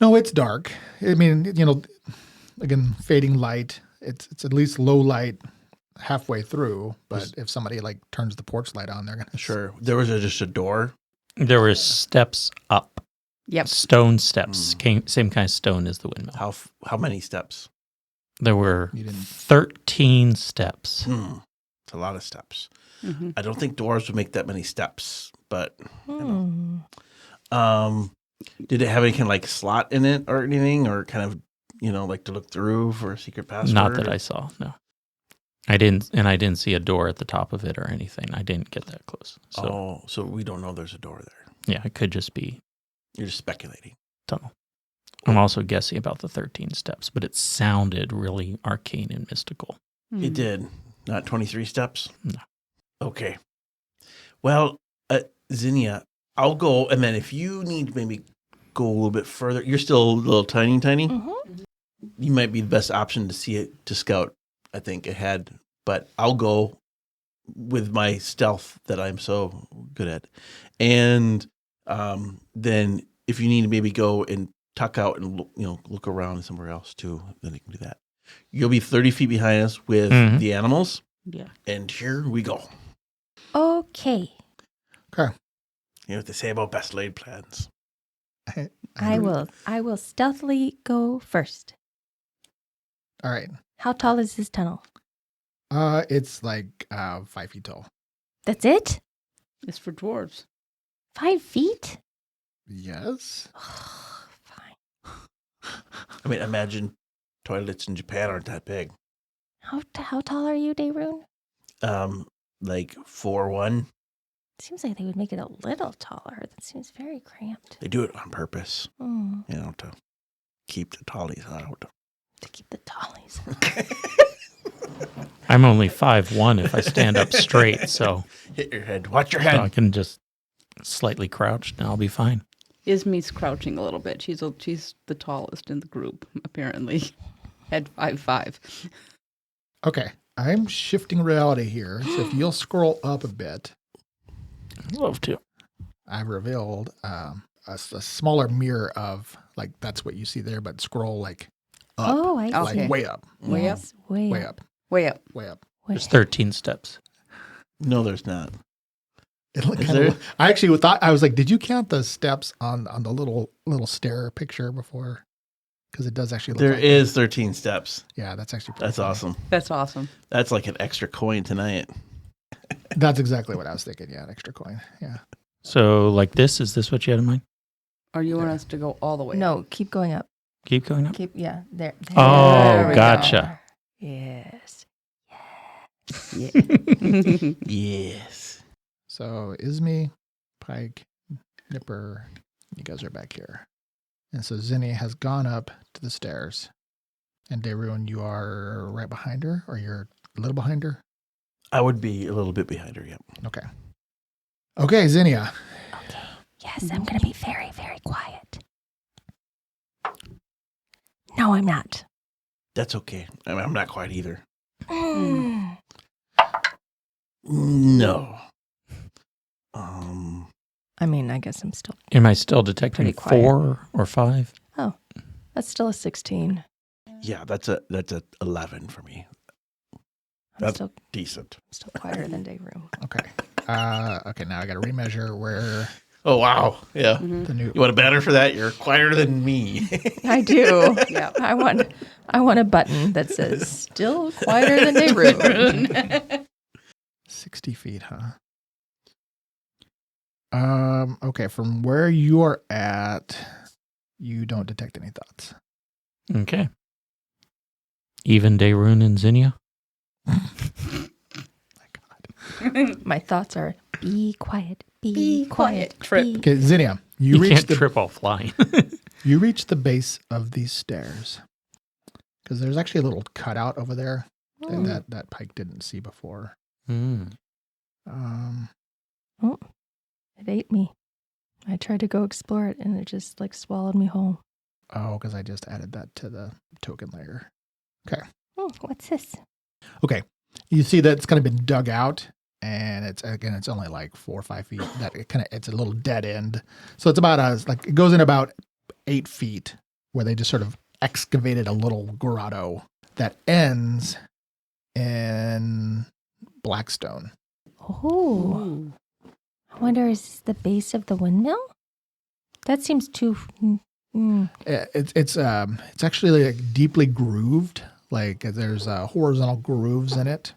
No, it's dark. I mean, again, fading light. It's at least low light halfway through. But if somebody like turns the porch light on, they're gonna Sure. There was just a door. There were steps up. Yep. Stone steps. Same kind of stone as the windmill. How many steps? There were You didn't- 13 steps. It's a lot of steps. Mm-hmm. I don't think dwarves would make that many steps, but did it have any kind of like slot in it or anything, or kind of like to look through for a secret password? Not that I saw, no. I didn't see a door at the top of it or anything. I didn't get that close. So, so we don't know there's a door there. yeah, it could just be You're just speculating. tunnel. I'm also guessing about the 13 steps, but it sounded really arcane and mystical. It did. Not 23 steps? No. Okay. Well, Zinnia, I'll go, and then if you need to maybe go a little bit further, you're still a little tiny. Mm-hmm. You might be the best option to see it, to scout, I think, ahead. But I'll go with my stealth that I'm so good at. And then if you need to maybe go and tuck out and look around somewhere else too, then you can do that. You'll be 30 feet behind us with the animals. Yeah. And here we go. Okay. Okay. You know what they say about best laid plans. I will stealthily go first. All right. How tall is this tunnel? It's like 5 feet tall. That's it? It's for dwarves. 5 feet? Yes. Fine. I mean, imagine toilets in Japan aren't that big. How tall are you, Dayrune? Like 4'1". Seems like they would make it a little taller. That seems very cramped. They do it on purpose, Mm, to keep the tallies out. to keep the tallies. I'm only 5'1" if I stand up straight, so Hit your head. Watch your I head. can just slightly crouch and I'll be fine. Ismi's crouching a little bit. She's the tallest in the group, apparently. At 5'5". Okay. I'm shifting reality here. So if you'll scroll up a bit, I'd love to. I've revealed a smaller mirror of, like, that's what you see there, but scroll like up. Oh, I see. Like Okay. way up. Way up? Yes, way Way up. up. Way up. Way up. Way There's 13 steps. No, there's not. It looked Is kind there? of. I actually thought, I was like, did you count the steps on the little stair picture before? Because it does actually look There like is 13 steps. Yeah, that's actually pretty That's funny. awesome. That's awesome. That's like an extra coin tonight. That's exactly what I was thinking. Yeah, an extra coin. Yeah. So like this, is this what you had in mind? Or you want us to go all the way up? No, keep going up. Keep going up. Keep, yeah, there. Oh, There we gotcha. go. Yes. Yeah. Yes. So Ismi, Pike, Nipper, you guys are back here. And so Zinni has gone up to the stairs. And Dayrune, you are right behind her, or you're a little behind her? I would be a little bit behind her, yep. Okay. Okay, Zinnia. Okay. Yes, I'm going to be very, very quiet. No, I'm not. That's okay. I mean, I'm not quite either. Mm. No. I mean, I guess I'm still. Am I still detecting Pretty quiet. 4 or 5? That's still a 16. Yeah, that's a 11 for me. I'm That's still decent. quieter than Dayrune. Okay. Okay, now I got to remeasure where Oh, wow. Yeah. Mhm. the new. You want a banner for that? You're quieter than me. I do. Yeah. I want a button that says "Still quieter than Dayrune." 60 feet, huh? Okay, from where you are at, you don't detect any thoughts. Okay. Even Dayrune and Zinnia? My God. My thoughts are: be quiet, be quiet, Trip. be-" Okay, Zinnia, You you reach can't the trip while flying. you reach the base of these stairs because there's actually a little cutout over there Oh. that Pike didn't see before. Mm. Oh, it ate me. I tried to go explore it, and it just like swallowed me whole. Oh, because I just added that to the token layer. Oh, what's this? Okay, you see that it's kind of been dug out, and it's only like 4 or 5 feet. It's a little dead end, so it's about it goes in about 8 feet, where they just sort of excavated a little grotto that ends in blackstone. Oh, Ooh. I wonder, is this the base of the windmill? That seems too. It's actually like deeply grooved. Like there's horizontal grooves in it,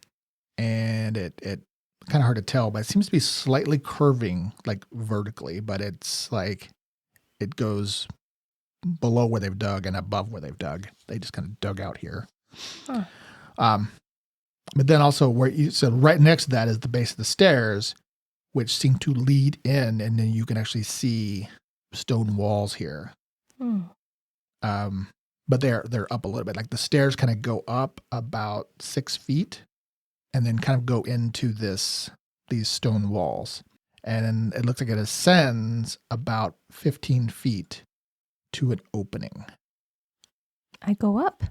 and it kind of hard to tell, but it seems to be slightly curving like vertically, but it's like it goes below where they've dug and above where they've dug. They just kind of dug out here. Huh. But then also so right next to that is the base of the stairs, which seem to lead in, and then you can actually see stone walls here. But they're up a little bit. Like the stairs kind of go up about 6 feet and then kind of go into these stone walls. And it looks like it ascends about 15 feet to an opening. I go up.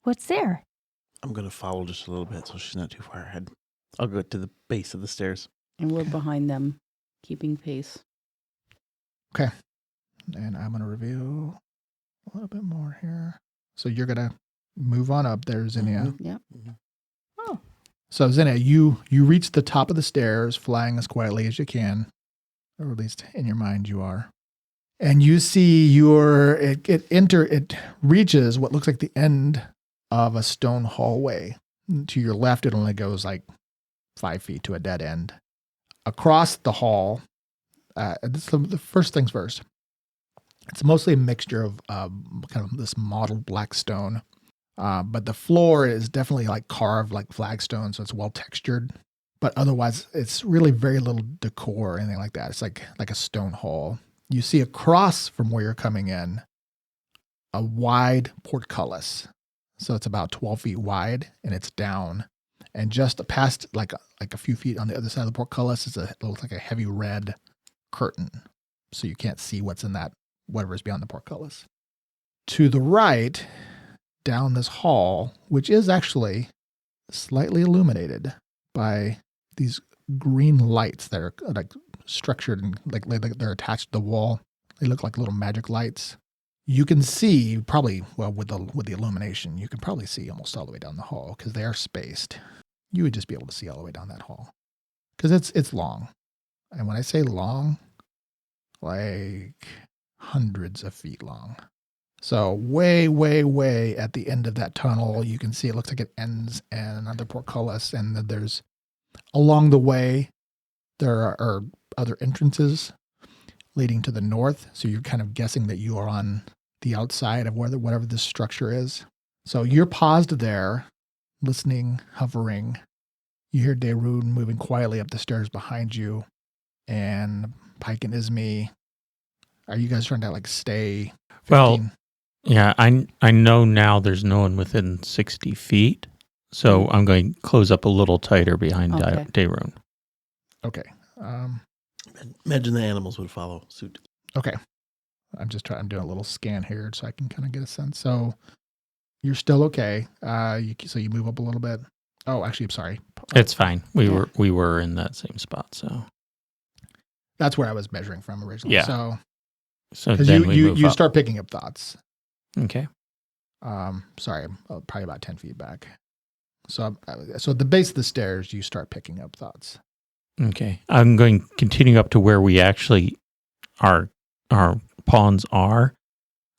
What's there? I'm going to follow just a little bit so she's not too far ahead. I'll go to the base of the stairs. And we're behind them, keeping pace. Okay. And I'm going to reveal a little bit more here. So you're going to move on up there, Zinnia. Mm-hmm. Yep. Mm-hmm. Oh. So Zinnia, you reach the top of the stairs, flying as quietly as you can, or at least in your mind you are. And you see it reaches what looks like the end of a stone hallway. To your left, it only goes like 5 feet to a dead end. Across the hall, the first things first. It's mostly a mixture of kind of this mottled black stone. But the floor is definitely like carved like flagstone, so it's well textured. But otherwise, it's really very little decor or anything like that. It's like a stone hall. You see across from where you're coming in a wide portcullis. So it's about 12 feet wide, and it's down. And just past like a few feet on the other side of the portcullis is it looks like a heavy red curtain. So you can't see what's in that, whatever is beyond the portcullis. To the right, down this hall, which is actually slightly illuminated by these green lights that are like structured and like they're attached to the wall. They look like little magic lights. You can see probably, well, with the illumination, you can probably see almost all the way down the hall because they are spaced. You would just be able to see all the way down that hall because it's long. And when I say long, like hundreds of feet long. So way, way, way at the end of that tunnel, you can see it looks like it ends in another portcullis. And then there's, along the way, there are other entrances leading to the north. So you're kind of guessing that you are on the outside of whatever this structure is. So you're paused there, listening, hovering. You hear Daerun moving quietly up the stairs behind you. And Pike and Ismay, are you guys trying to like stay 15? Well, yeah, I know now there's no one within 60 feet. So I'm going to close up a little tighter behind Okay. Daerun. Okay. Imagine the animals would follow suit. Okay. I'm doing a little scan here so I can kind of get a sense. So you're still okay. So you move up a little bit. Oh, actually, I'm sorry. It's fine. We were in that same spot, so That's where I was measuring from originally. Yeah. So because then we move you up. start picking up thoughts. Okay. Sorry, I'm probably about 10 feet back. So at the base of the stairs, you start picking up thoughts. Okay. I'm going to continue up to where we actually our pawns are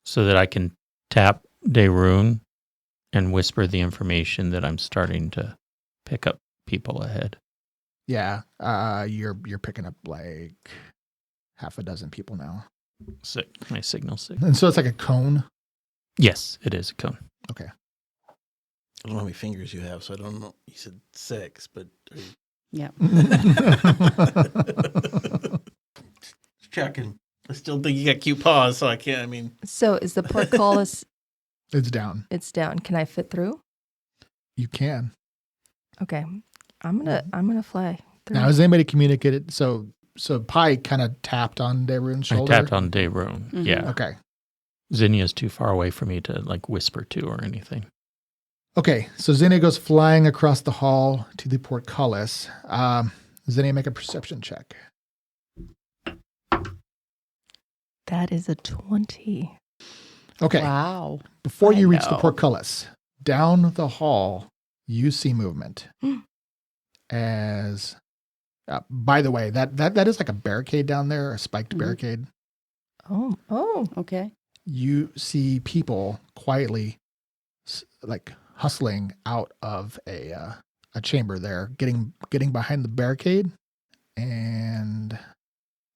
so that I can tap Daerun and whisper the information that I'm starting to pick up people ahead. Yeah. You're picking up like half a dozen people now. My signal. And so it's like a cone. Yes, it is a cone. Okay. I don't know how many fingers you have, so I don't know. You said 6, but... Yeah. Just checking. I still think you got cute paws, so I can't, So is the portcullis, It's down. it's down. Can I fit through? You can. Okay. I'm gonna fly through. Now, has anybody communicated? So Pike kind of tapped on Daerun's I shoulder. tapped on Daerun. Mhm. Yeah. Okay. Zinnia's too far away for me to like whisper to or anything. Okay. So Zinnia goes flying across the hall to the portcullis. Zinnia, make a perception check. That is a 20. Okay. Wow. Before you I reach the know. portcullis, down the hall, you see movement. As, by the way, that is like a barricade down there, a spiked Mhm. barricade. Oh. Okay. You see people quietly, like hustling out of a chamber there, getting behind the barricade. And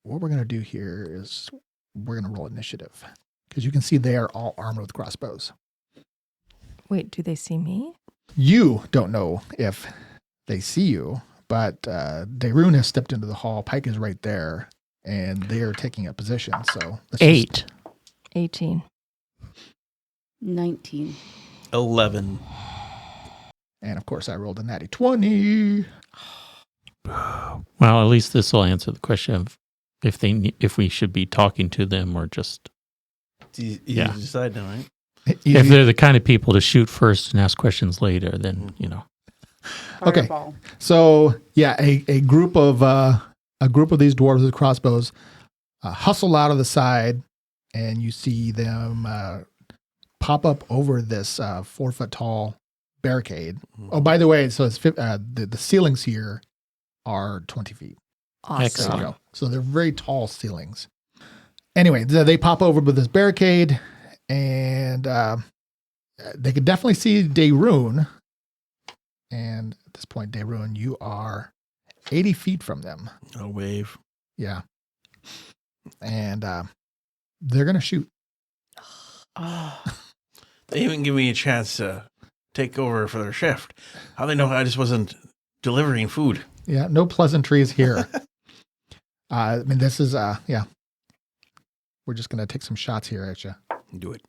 what we're gonna do here is we're gonna roll initiative because you can see they are all armed with crossbows. Wait, do they see me? You don't know if they see you, but Daerun has stepped into the hall. Pike is right there, and they are taking a position. So 8. 18. 19. 11. And of course, I rolled a natty 20. Well, at least this will answer the question of if we should be talking to them or just You Yeah. decide now, right? if they're the kind of people to shoot first and ask questions later. Then Okay. Fireball. So yeah, a group of these dwarves with crossbows hustle out of the side, and you see them pop up over this 4-foot tall barricade. Oh, by the way, so it's the ceilings here are 20 feet. Awesome. There Excellent. you go. So they're very tall ceilings. Anyway, they pop over with this barricade, and they could definitely see Daerun. And at this point, Daerun, you are 80 feet from them. A wave. Yeah. And they're going to shoot. They even give me a chance to take over for their shift. How they know I just wasn't delivering food? Yeah, no pleasantries here. I mean, this is, yeah. We're just going to take some shots here at you. Do it.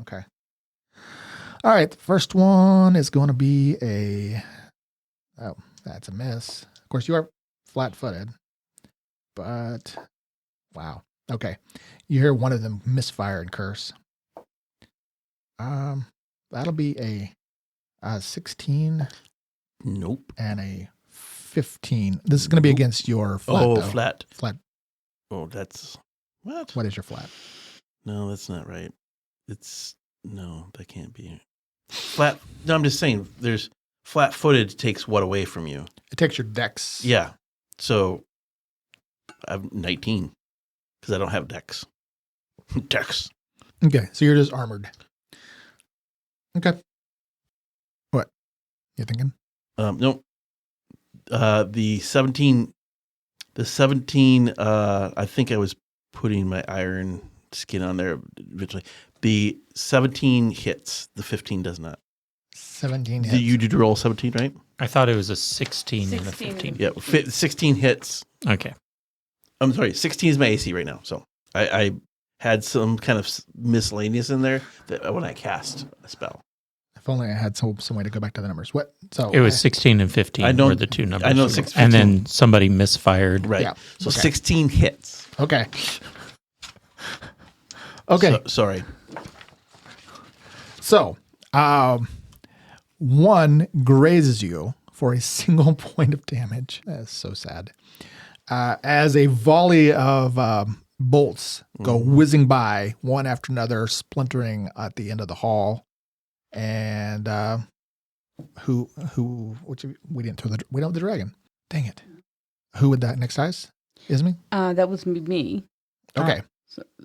Okay. All right. The first one is going to be that's a miss. Of course, you are flat-footed, but wow. Okay. You hear one of them misfire and curse. That'll be a 16 Nope. and a 15. This is going to be against your flat, Oh, though. flat. Flat. Oh, that's what? What is your flat? No, that's not right. No, that can't be flat. No, I'm just saying. There's flat-footed takes what away from you? It takes your dex. Yeah. So I'm 19 because I don't have dex. Dex. Okay. So you're just armored. Okay. What? You thinking? No. The 17. I think I was putting my iron skin on there originally. The 17 hits. The 15 does not. 17 hits. You did roll 17, right? I thought it was a 16 and a 16. 15. Yeah. 16 hits. Okay. I'm sorry. 16 is my AC right now. So I had some kind of miscellaneous in there that when I cast a spell. If only I had some way to go back to the numbers. What? So It was 16 and 15 I know- were the two numbers. I know you 6, wrote. And 15. then somebody misfired. Right. Yeah. So Okay. 16 hits. Okay. Okay. Sorry. So, one grazes you for a single point of damage. That's so sad. As a volley of bolts go whizzing by, one after another, splintering at the end of the hall. And we didn't throw we don't have the dragon. Dang it. Who would that next size? Isme? That was me. Okay.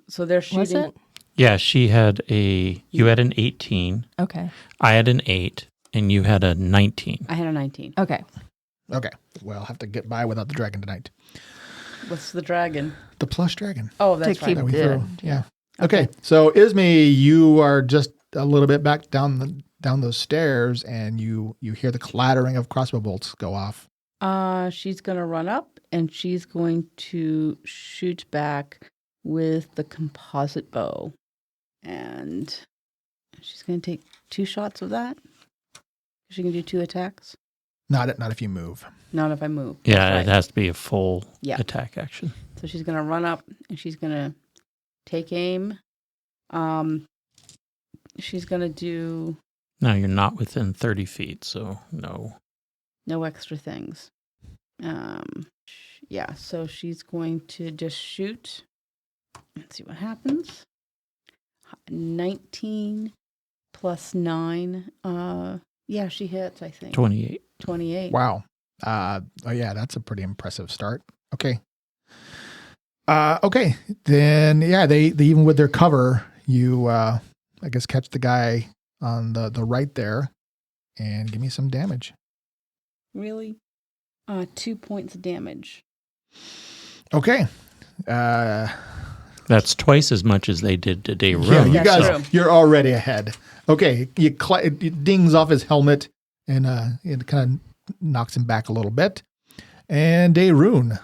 So they're shooting. Was it? Yeah, you had an 18, Okay. I had an 8, and you had a 19. I had a 19. Okay. Okay. Well, I'll have to get by without the dragon tonight. What's the dragon? The plush dragon. Oh, that's To right. keep that we the- threw. Yeah. Okay. So Isme, you are just a little bit back down those stairs, and you hear the clattering of crossbow bolts go off. She's going to run up and she's going to shoot back with the composite bow. And she's going to take 2 shots of that. She can do 2 attacks. Not if you move. Not if I move. Yeah, That's it right. has to be a full Yeah. attack action. So she's going to run up and she's going to take aim. She's going to do No, you're not within 30 feet, so no. no extra things. Yeah, so she's going to just shoot. Let's see what happens. 19 plus 9. Yeah, she hits, I think. 28. 28. Wow. Oh yeah, that's a pretty impressive start. Okay. Okay. Then yeah, they even with their cover, you I guess catch the guy on the right there and give me some damage. Really? 2 points of damage. Okay. That's twice as much as they did to Daerun. Yeah, you That's guys, true. you're already ahead. Okay, it dings off his helmet. And it kind of knocks him back a little bit. And a rune.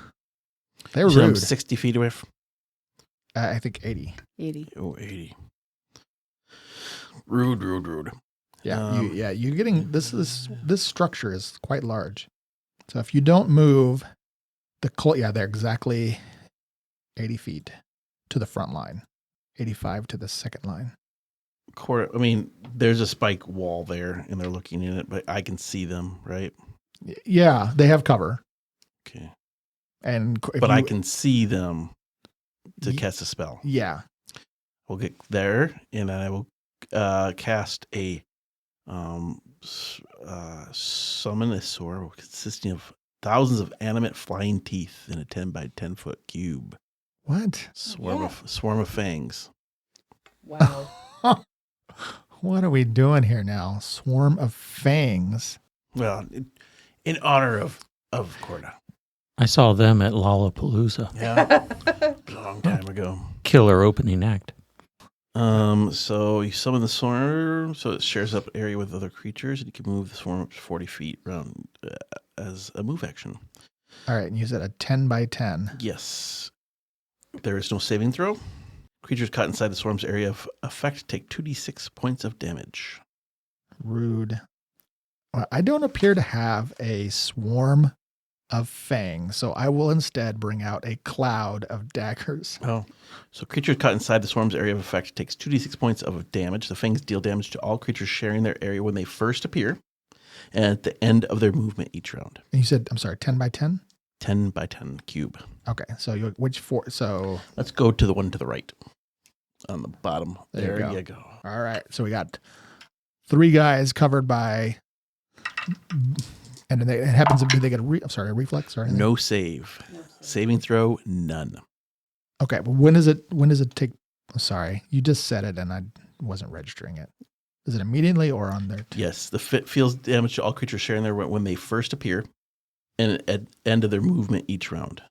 They're So I'm rude. 60 feet away from. I think 80. 80. Oh, 80. Rude. Yeah, you're getting this structure is quite large. So if you don't move they're exactly 80 feet to the front line, 85 to the second line. I mean, there's a spike wall there, and they're looking in it, but I can see them, right? Yeah, they have cover. Okay. But I can see them to cast a spell. Yeah. We'll get there, and I will cast a summon a sword consisting of thousands of animate flying teeth in a 10 by 10 foot cube. What? Swarm of fangs. Wow. What are we doing here now? Swarm of fangs. Well, in honor of Corda. I saw them at Lollapalooza. Yeah, a long time ago. Killer opening act. So you summon the swarm, so it shares up area with other creatures, and you can move the swarm up to 40 feet around as a move action. All right, and you said a 10 by 10. Yes. There is no saving throw. Creatures caught inside the swarm's area of effect take 2d6 points of damage. Rude. Well, I don't appear to have a swarm of fangs, so I will instead bring out a cloud of daggers. Oh, so creatures caught inside the swarm's area of effect takes 2d6 points of damage. The fangs deal damage to all creatures sharing their area when they first appear, and at the end of their movement each round. And you said, I'm sorry, 10 by 10? 10 by 10 cube. Okay, so which four? So let's go to the one to the right on the bottom. There you go. All right, so we got 3 guys covered by, and then it happens to be they get a reflex or anything? No save. Saving throw, none. Okay, but when does it take? Sorry, you just said it and I wasn't registering it. Is it immediately or on their? Yes, the fit feels damage to all creatures sharing their when they first appear, and at end of their movement each round.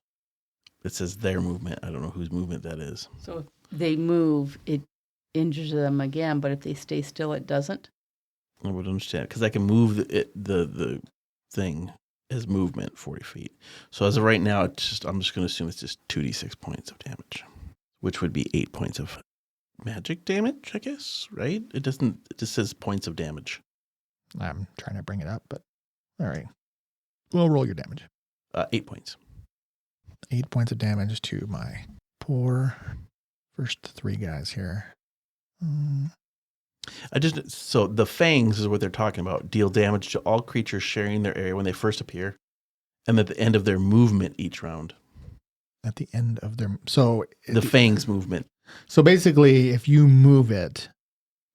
It says their movement. I don't know whose movement that is. So if they move, it injures them again, but if they stay still, it doesn't? I would understand, because I can move the thing as movement 40 feet. So as of right now, I'm just going to assume it's just 2d6 points of damage, which would be 8 points of magic damage, I guess, right? It just says points of damage. I'm trying to bring it up, but all right. We'll roll your damage. 8 points. 8 points of damage to my poor first 3 guys here. So the fangs is what they're talking about. Deal damage to all creatures sharing their area when they first appear, and at the end of their movement each round. At the end of their the fangs movement. So basically, if you move it,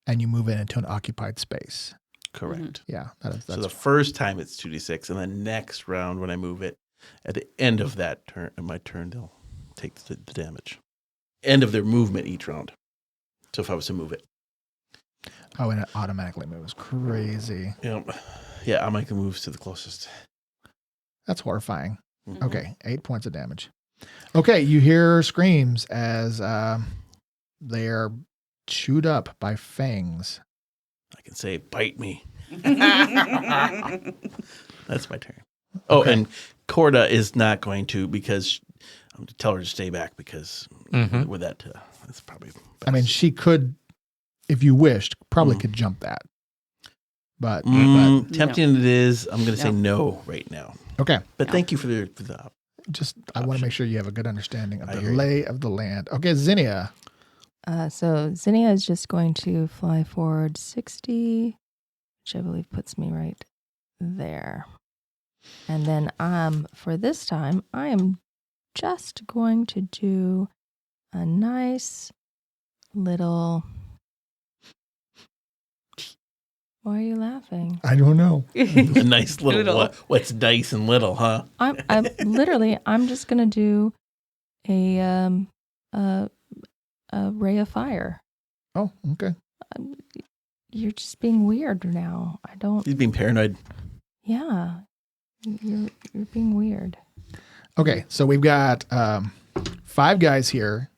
and you move it into an occupied space. Correct. Mm-hmm. Yeah, that's so the first time it's 2d6, and the next round when I move it, at the end of that turn, my turn, they'll take the damage. End of their movement each round. So if I was to move it. Oh, and it automatically moves. Crazy. Yeah, I'll make the moves to the closest. That's horrifying. Mm-hmm. Okay, 8 points of damage. Okay, you hear screams as they are chewed up by fangs. I can say, bite me. That's my turn. Oh, Okay. and Corda is not going to, because I'm going to tell her to stay back, because with that, that's probably best. I mean, she could, if you wished, probably could jump that. But tempting it is. I'm going to say no right now. Okay. But thank you for the I want to make sure you have a good understanding of I the hear you. lay of the land. Okay, Zinnia. So Zinnia is just going to fly forward 60, which I believe puts me right there. And then for this time, I am just going to do a nice little... Why are you laughing? I don't know. a nice little what's nice and little, huh? I'm just going to do a ray of fire. Oh, okay. You're just being weird now. I don't. He's being paranoid. Yeah, you're being weird. Okay, so we've got 5 guys here.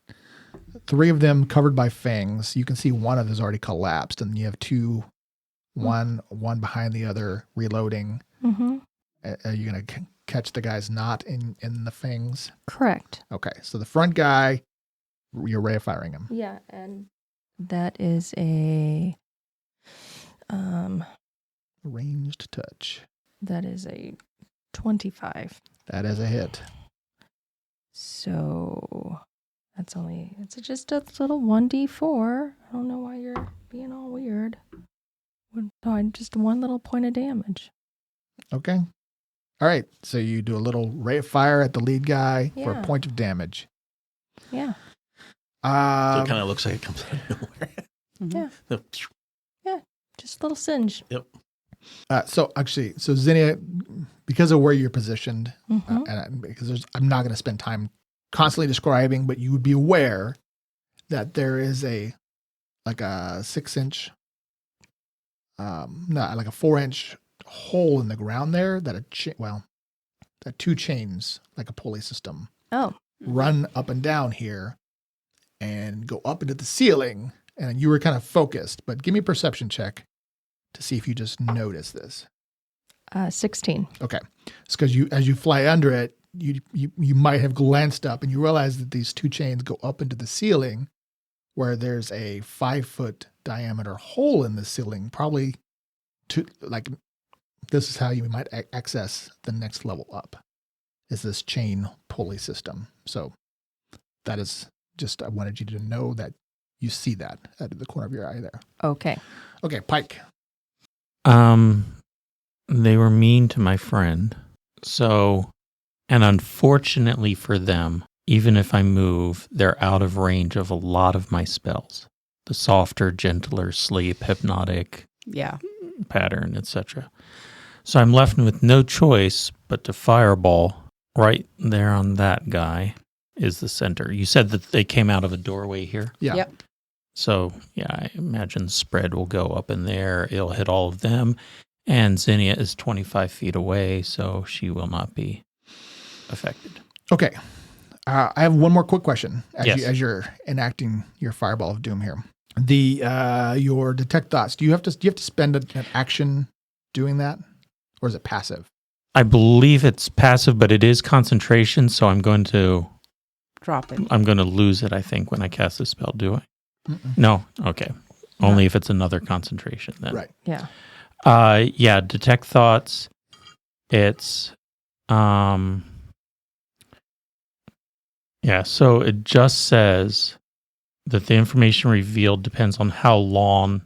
3 of them covered by fangs. You can see one of them is already collapsed, and you have 2 one behind the other, reloading. Mm-hmm. Are you going to catch the guys not in the fangs? Correct. Okay, so the front guy, you're ray of firing him. Yeah, and that is a Ranged touch. that is a 25. That is a hit. So it's just a little 1d4. I don't know why you're being all weird. Just one little point of damage. Okay. All right, so you do a little ray of fire at the lead guy for a Yeah. point of damage. Yeah. So it kind of looks like it comes out of nowhere. Mhm. Just a little singe. Yep. So Zinnia, because of where you're positioned, Mm-hmm. because I'm not going to spend time constantly describing, but you would be aware that there is a 6-inch, like a 4-inch hole in the ground there that that 2 chains, like a pulley system, Oh. run up and down here and go up into the ceiling. And you were kind of focused, but give me a perception check to see if you just notice this. 16. Okay. It's because as you fly under it, you might have glanced up and you realize that these 2 chains go up into the ceiling where there's a 5-foot diameter hole in the ceiling, probably this is how you might access the next level up, is this chain pulley system. So that is just, I wanted you to know that you see that out of the corner of your eye there. Okay. Okay, Pike. They were mean to my friend. So, and unfortunately for them, even if I move, they're out of range of a lot of my spells. The softer, gentler sleep, hypnotic Yeah. pattern, etc. So I'm left with no choice but to fireball right there on that guy is the center. You said that they came out of a doorway here. Yeah. Yep. So, yeah, I imagine spread will go up in there. It'll hit all of them. And Zinnia is 25 feet away, so she will not be affected. Okay. I have one more quick question Yes. as you're enacting your fireball of doom here. Your detect thoughts. Do you have to spend an action doing that, or is it passive? I believe it's passive, but it is concentration, so I'm going to Drop it. lose it, I think, when I cast this spell, do I? Mm-mm. No? Okay. Only if it's another concentration then. Right. Yeah. Yeah, detect thoughts. It's yeah, so it just says that the information revealed depends on how long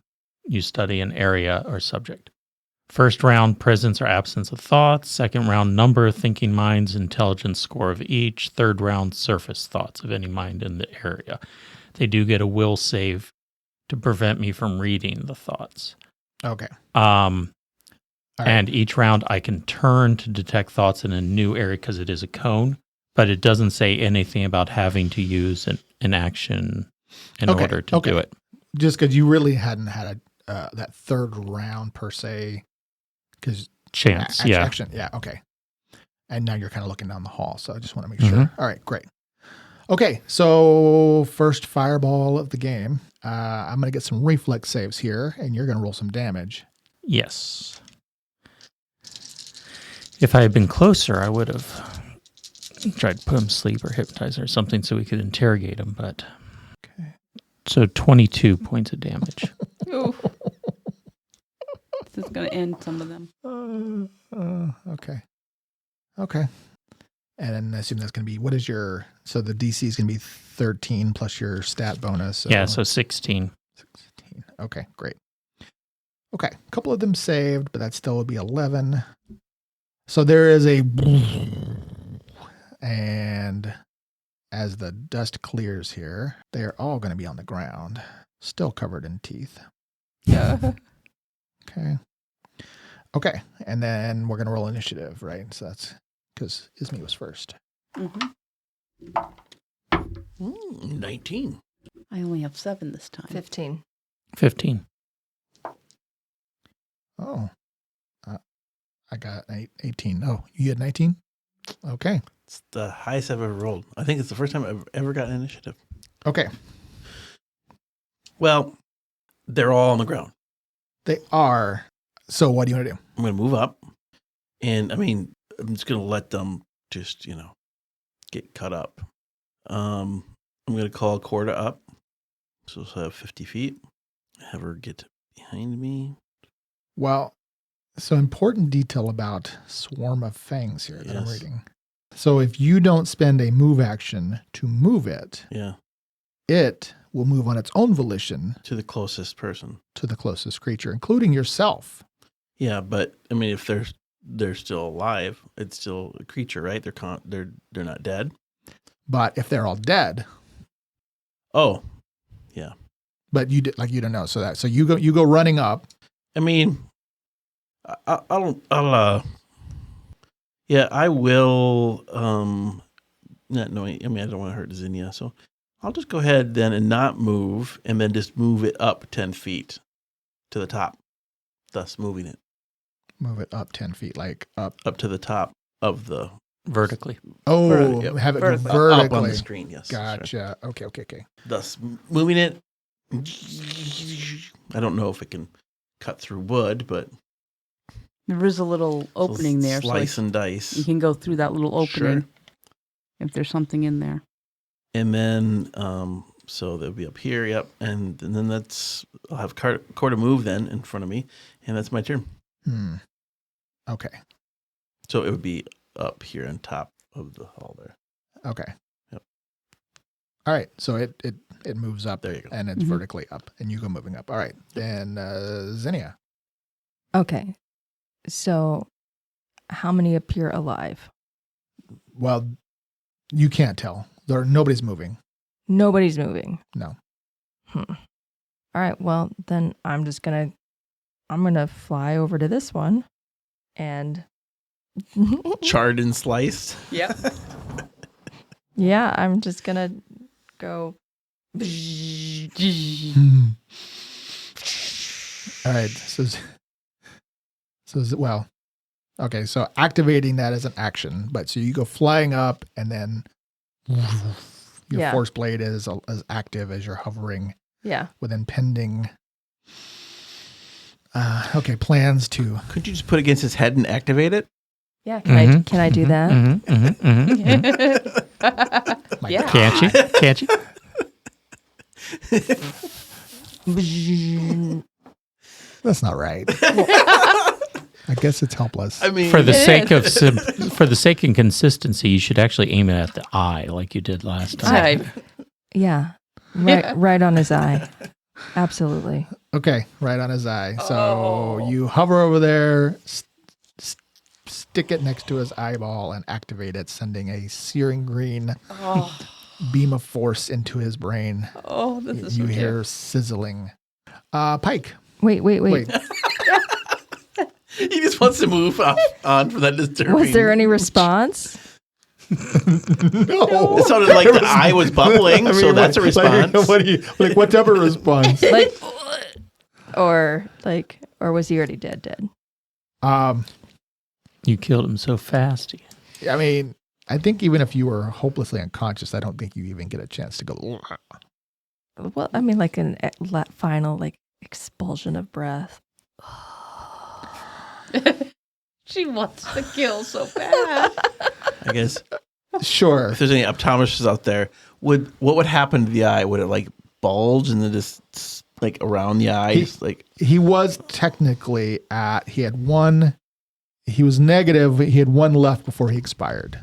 you study an area or subject. First round, presence or absence of thoughts. Second round, number of thinking minds, intelligence score of each. Third round, surface thoughts of any mind in the area. They do get a will save to prevent me from reading the thoughts. Okay. All right. And each round I can turn to detect thoughts in a new area because it is a cone, but it doesn't say anything about having to use an action in order to do it. Just because you really hadn't had that third round per se, because Chance, action, yeah, okay. And now you're kind of looking down the hall, so I just want to make sure. All right, great. Okay, so first fireball of the game. I'm going to get some reflex saves here, and you're going to roll some damage. Yes. If I had been closer, I would have tried to put him to sleep or hypnotize or something so we could interrogate him, but... Okay. So 22 points of damage. Oof. This is going to end some of them. Okay. Okay. And then I assume that's going to be, so the DC is going to be 13 plus your stat bonus. So Yeah, so 16. 16. Okay, great. Okay, a couple of them saved, but that still would be 11. So there is and as the dust clears here, they're all going to be on the ground, still covered in teeth. Yeah. Okay, and then we're going to roll initiative, right? So that's because Ismi was first. Mm-hmm. 19. I only have 7 this time. 15. 15. Oh, I got 18. Oh, you had 19? Okay. It's the highest I've ever rolled. I think it's the first time I've ever gotten initiative. Okay. Well, they're all on the ground. They are. So what do you want to do? I'm going to move up. And I mean, I'm just going to let them just, get cut up. I'm going to call Corda up. So she'll have 50 feet. Have her get behind me. Well, so important detail about Swarm of Fangs here that I'm Yes. reading. So if you don't spend a move action to move it, Yeah. it will move on its own volition To the closest person. to the closest creature, including yourself. Yeah, but I mean, if they're still alive, it's still a creature, right? They're not dead. But if they're all dead, Oh, but you don't know. So you go running up. I mean, I will. Not knowing. I mean, I don't want to hurt Zinnia, so I'll just go ahead then and not move, and then just move it up 10 feet to the top, thus moving it Move it up 10 feet, like up. up to the top of the Vertically. Oh, Vertically, yep. have it go Vertically. vertically. up on the screen. Yes, Gotcha. Okay. Thus moving it. I don't know if it can cut through wood, but There is a little opening there, so Slice and dice. you can go through that little opening Sure. if there's something in there. And then, so they'll be up here, yep. And then I'll have Corda move then in front of me, and that's my turn. Okay. So it would be up here on top of the hall there. Okay. Yep. All right. So it moves up. There you go. And it's Mhm. vertically up, and you go moving up. All right. Then Zinnia. Okay. So how many appear alive? Well, you can't tell. Nobody's moving. Nobody's moving. No. All right. Well, then I'm gonna fly over to this one and Charred and sliced. Yep. yeah, I'm just gonna go. All right. Well, okay. So activating that as an action, but so you go flying up, and then your Yeah. force blade is as active as you're hovering Yeah. with impending. Okay, plans to. Could you just put it against his head and activate it? Yeah. Can I do that? My Yeah. God. Can't you? Can't you? That's not right. I guess it's helpless. I mean, For the It sake is. of for the sake of consistency, you should actually aim it at the eye, like you did last time. Right. Yeah. Right on his eye. Absolutely. Okay, right on his eye. So Oh. you hover over there, stick it next to his eyeball, and activate it, sending a searing green Oh, beam of force into his brain. this is You so hear sizzling. Pike. Wait. Wait. he just wants to move on from that disturbing. Was there any response? No. It sounded like the eye was bubbling, so that's a response. What type of response? Or was he already dead? You killed him so fast. I mean, I think even if you were hopelessly unconscious, I don't think you even get a chance to go. Well, I mean, like an final expulsion of breath. She wants to kill so bad. I guess Sure. if there's any optometrists out there, what would happen to the eye? Would it bulge and then just around the eyes? He was technically he was negative. He had one left before he expired.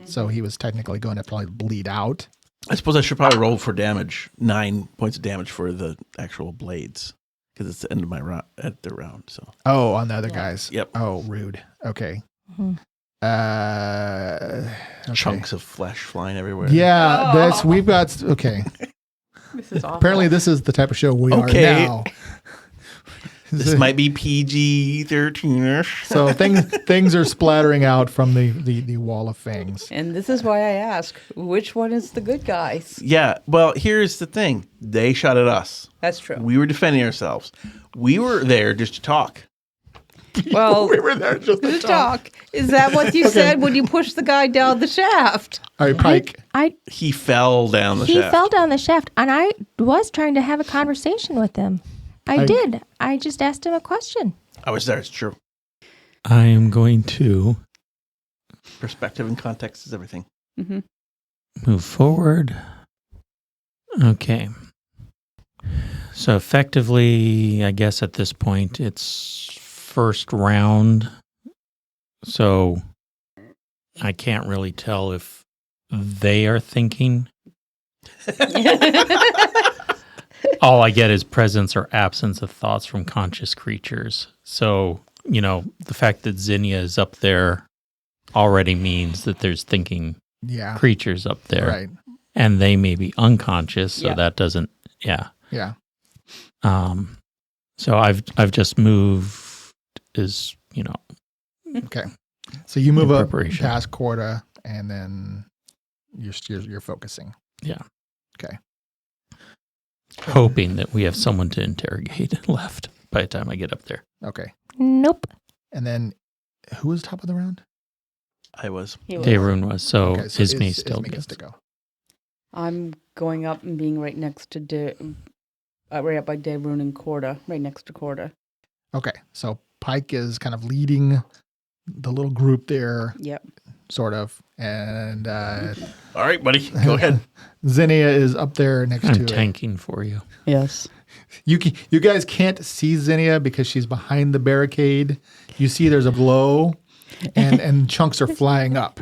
So he was technically going to probably bleed out. I suppose I should probably roll for damage. 9 points of damage for the actual blades because it's the end of my round at the round. So Oh, on the other Yeah. guys. Yep. Oh, rude. Okay. Mhm. Okay. chunks of flesh flying everywhere. Yeah, Oh. we've got, okay. This is awful. Apparently this is the type of show we Okay. are now. This might be PG-13ish. So things are splattering out from the wall of fangs. And this is why I ask, which one is the good guys? Yeah, well, here's the thing. They shot at us. That's true. We were defending ourselves. We were there just to talk. Well, We were there just to the talk. talk. Is that what you said when you pushed the guy down the shaft? All right, Pike. He fell down the He shaft. fell down the shaft, and I was trying to have a conversation with him. I did. I just asked him a question. I was there. It's true. I am going to Perspective and context is everything. Mm-hmm. move forward. Okay. So effectively, I guess at this point, it's first round. So I can't really tell if they are thinking. All I get is presence or absence of thoughts from conscious creatures. So, the fact that Zinnia is up there already means that there's thinking creatures up there. Right. And they may be unconscious, so that doesn't, Yeah. So I've just moved Okay. So you move In up preparation. past Corda, and then you're focusing. Yeah. Okay. hoping that we have someone to interrogate left by the time I get up there. Okay. Nope. And then who was top of the round? I was. Dayrun was, so Okay, Ismay still Ismay gets to go. I'm going up and being right next to right up by Dayrun and Corda, right next to Corda. Okay. So Pike is kind of leading the little group there, Yep. sort of. And All right, buddy. Go ahead. Zinnia is up there next to I'm it. tanking for you. Yes. You guys can't see Zinnia because she's behind the barricade. You see there's a glow, and chunks are flying up.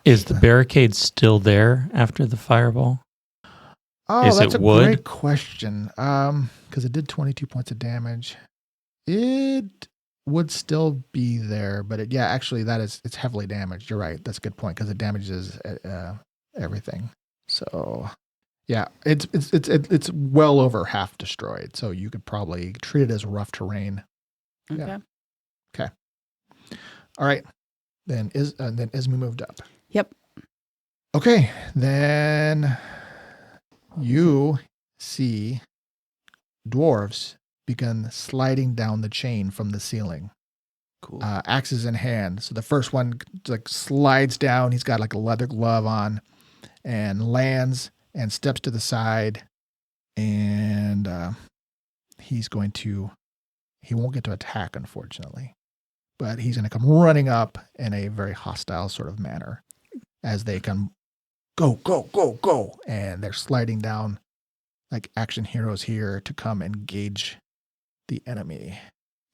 Is the barricade still there after the fireball? Oh, Is that's it a wood? great question. Because it did 22 points of damage. It would still be there, but actually it's heavily damaged. You're right. That's a good point because it damages everything. So, yeah, it's well over half destroyed. So you could probably treat it as rough terrain. Okay. Yeah. All right. Then Ismay moved up. Yep. Okay, then you see dwarves begin sliding down the chain from the ceiling, Cool. axes in hand. So the first one slides down. He's got a leather glove on, and lands and steps to the side, and he won't get to attack, unfortunately, but he's going to come running up in a very hostile sort of manner as they come. Go, and they're sliding down like action heroes here to come engage the enemy.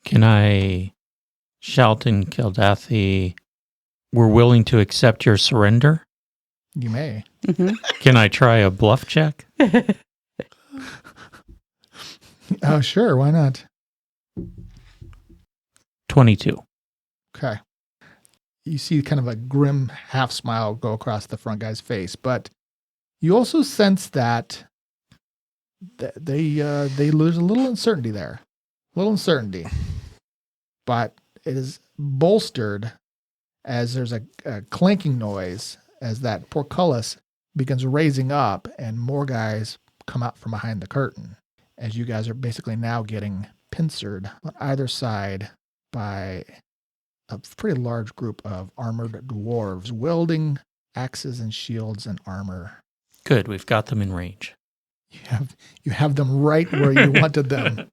Can I shout in Keldathi, we're willing to accept your surrender? You may. Mm-hmm. Can I try a bluff check? Oh, sure, why not? 22. Okay. You see kind of a grim half smile go across the front guy's face, but you also sense that there's a little uncertainty there. A little uncertainty. But it is bolstered as there's a clanking noise as that portcullis begins raising up and more guys come out from behind the curtain. As you guys are basically now getting pincered on either side by a pretty large group of armored dwarves wielding axes and shields and armor. Good, we've got them in range. You have them right where you wanted them.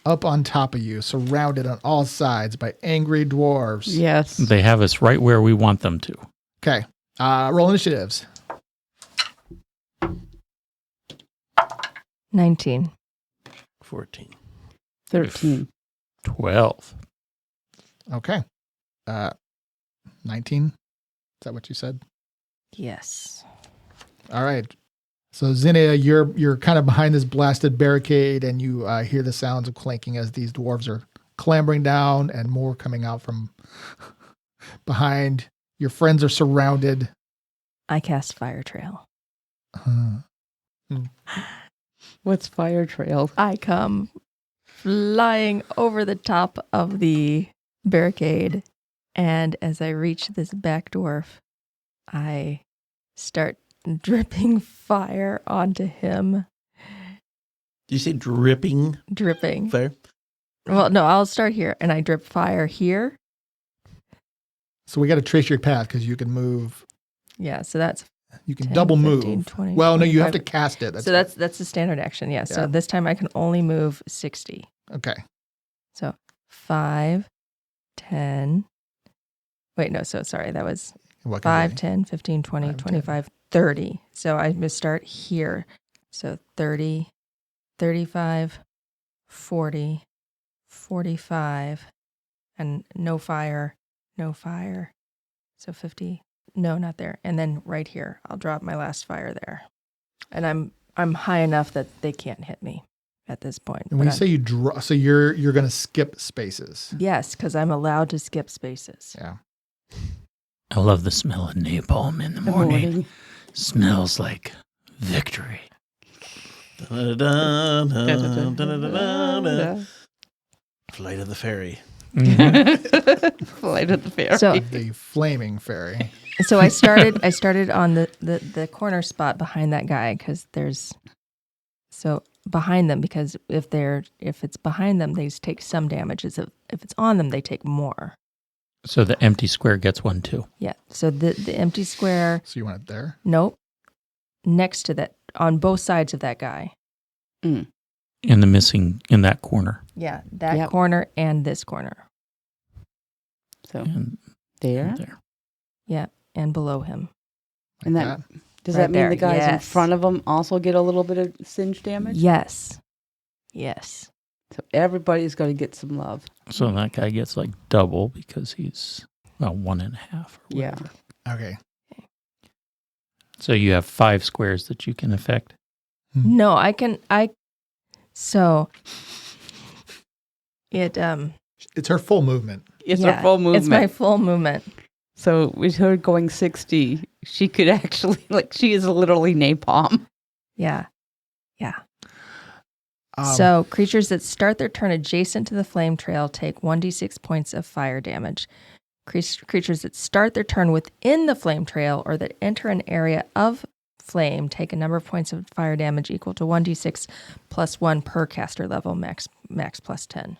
Up on top of you, surrounded on all sides by angry dwarves. Yes. They have us right where we want them to. Okay. Roll initiatives. 19. 14. 13. 12. Okay. 19. Is that what you said? Yes. All right. So Zinnia, you're kind of behind this blasted barricade, and you hear the sounds of clanking as these dwarves are clambering down, and more coming out from behind. Your friends are surrounded. I cast Fire Trail. What's Fire Trail? I come flying over the top of the barricade, and as I reach this back dwarf, I start dripping fire onto him. Did you say dripping Dripping. fire? Well, no, I'll start here, and I drip fire here. So we got to trace your path because you can move. Yeah, so that's You can 10, double 15, move. 20, Well, no, you have to 25. cast it. So that's the standard action, yes. Yeah. So this time I can only move 60. Okay. So 5, 10. Wait, no, so sorry. That was What can 5, be? 10, 15, 20, 5, 10. 25, 30. So I'm going to start here. So 30, 35, 40, 45, and no fire, no fire. So 50. No, not there. And then right here, I'll drop my last fire there. And I'm high enough that they can't hit me at this point. And when But you say you draw, so you're going to skip spaces. yes, because I'm allowed to skip spaces. Yeah. I love the smell of napalm in the morning. Smells like victory. Da-da-da-da-da-da-da-da. Flight of the fairy. Flight of the fairy. So The flaming fairy. So I started on the corner spot behind that guy because behind them, because if it's behind them, they take some damage. If it's on them, they take more. So the empty square gets one too. Yeah. So the empty square, So you want it there? nope, next to that, on both sides of that guy. And the missing in that corner. Yeah, that Yep. corner and this corner. So And there. there. Yeah, and below him. Like And that does Right that mean there, the guys in yes. front of them also get a little bit of singe damage? Yes. Yes. So everybody's going to get some love. So that guy gets like double because he's 1.5. Or Yeah. whatever. Okay. So you have 5 squares that you can affect. No, so it It's her full movement. It's yeah, our full movement. It's my full movement. So with her going 60, she could actually, she is literally napalm. Yeah. Um, So creatures that start their turn adjacent to the flame trail take 1d6 points of fire damage. Creatures that start their turn within the flame trail or that enter an area of flame take a number of points of fire damage equal to 1d6 plus 1 per caster level, max plus 10.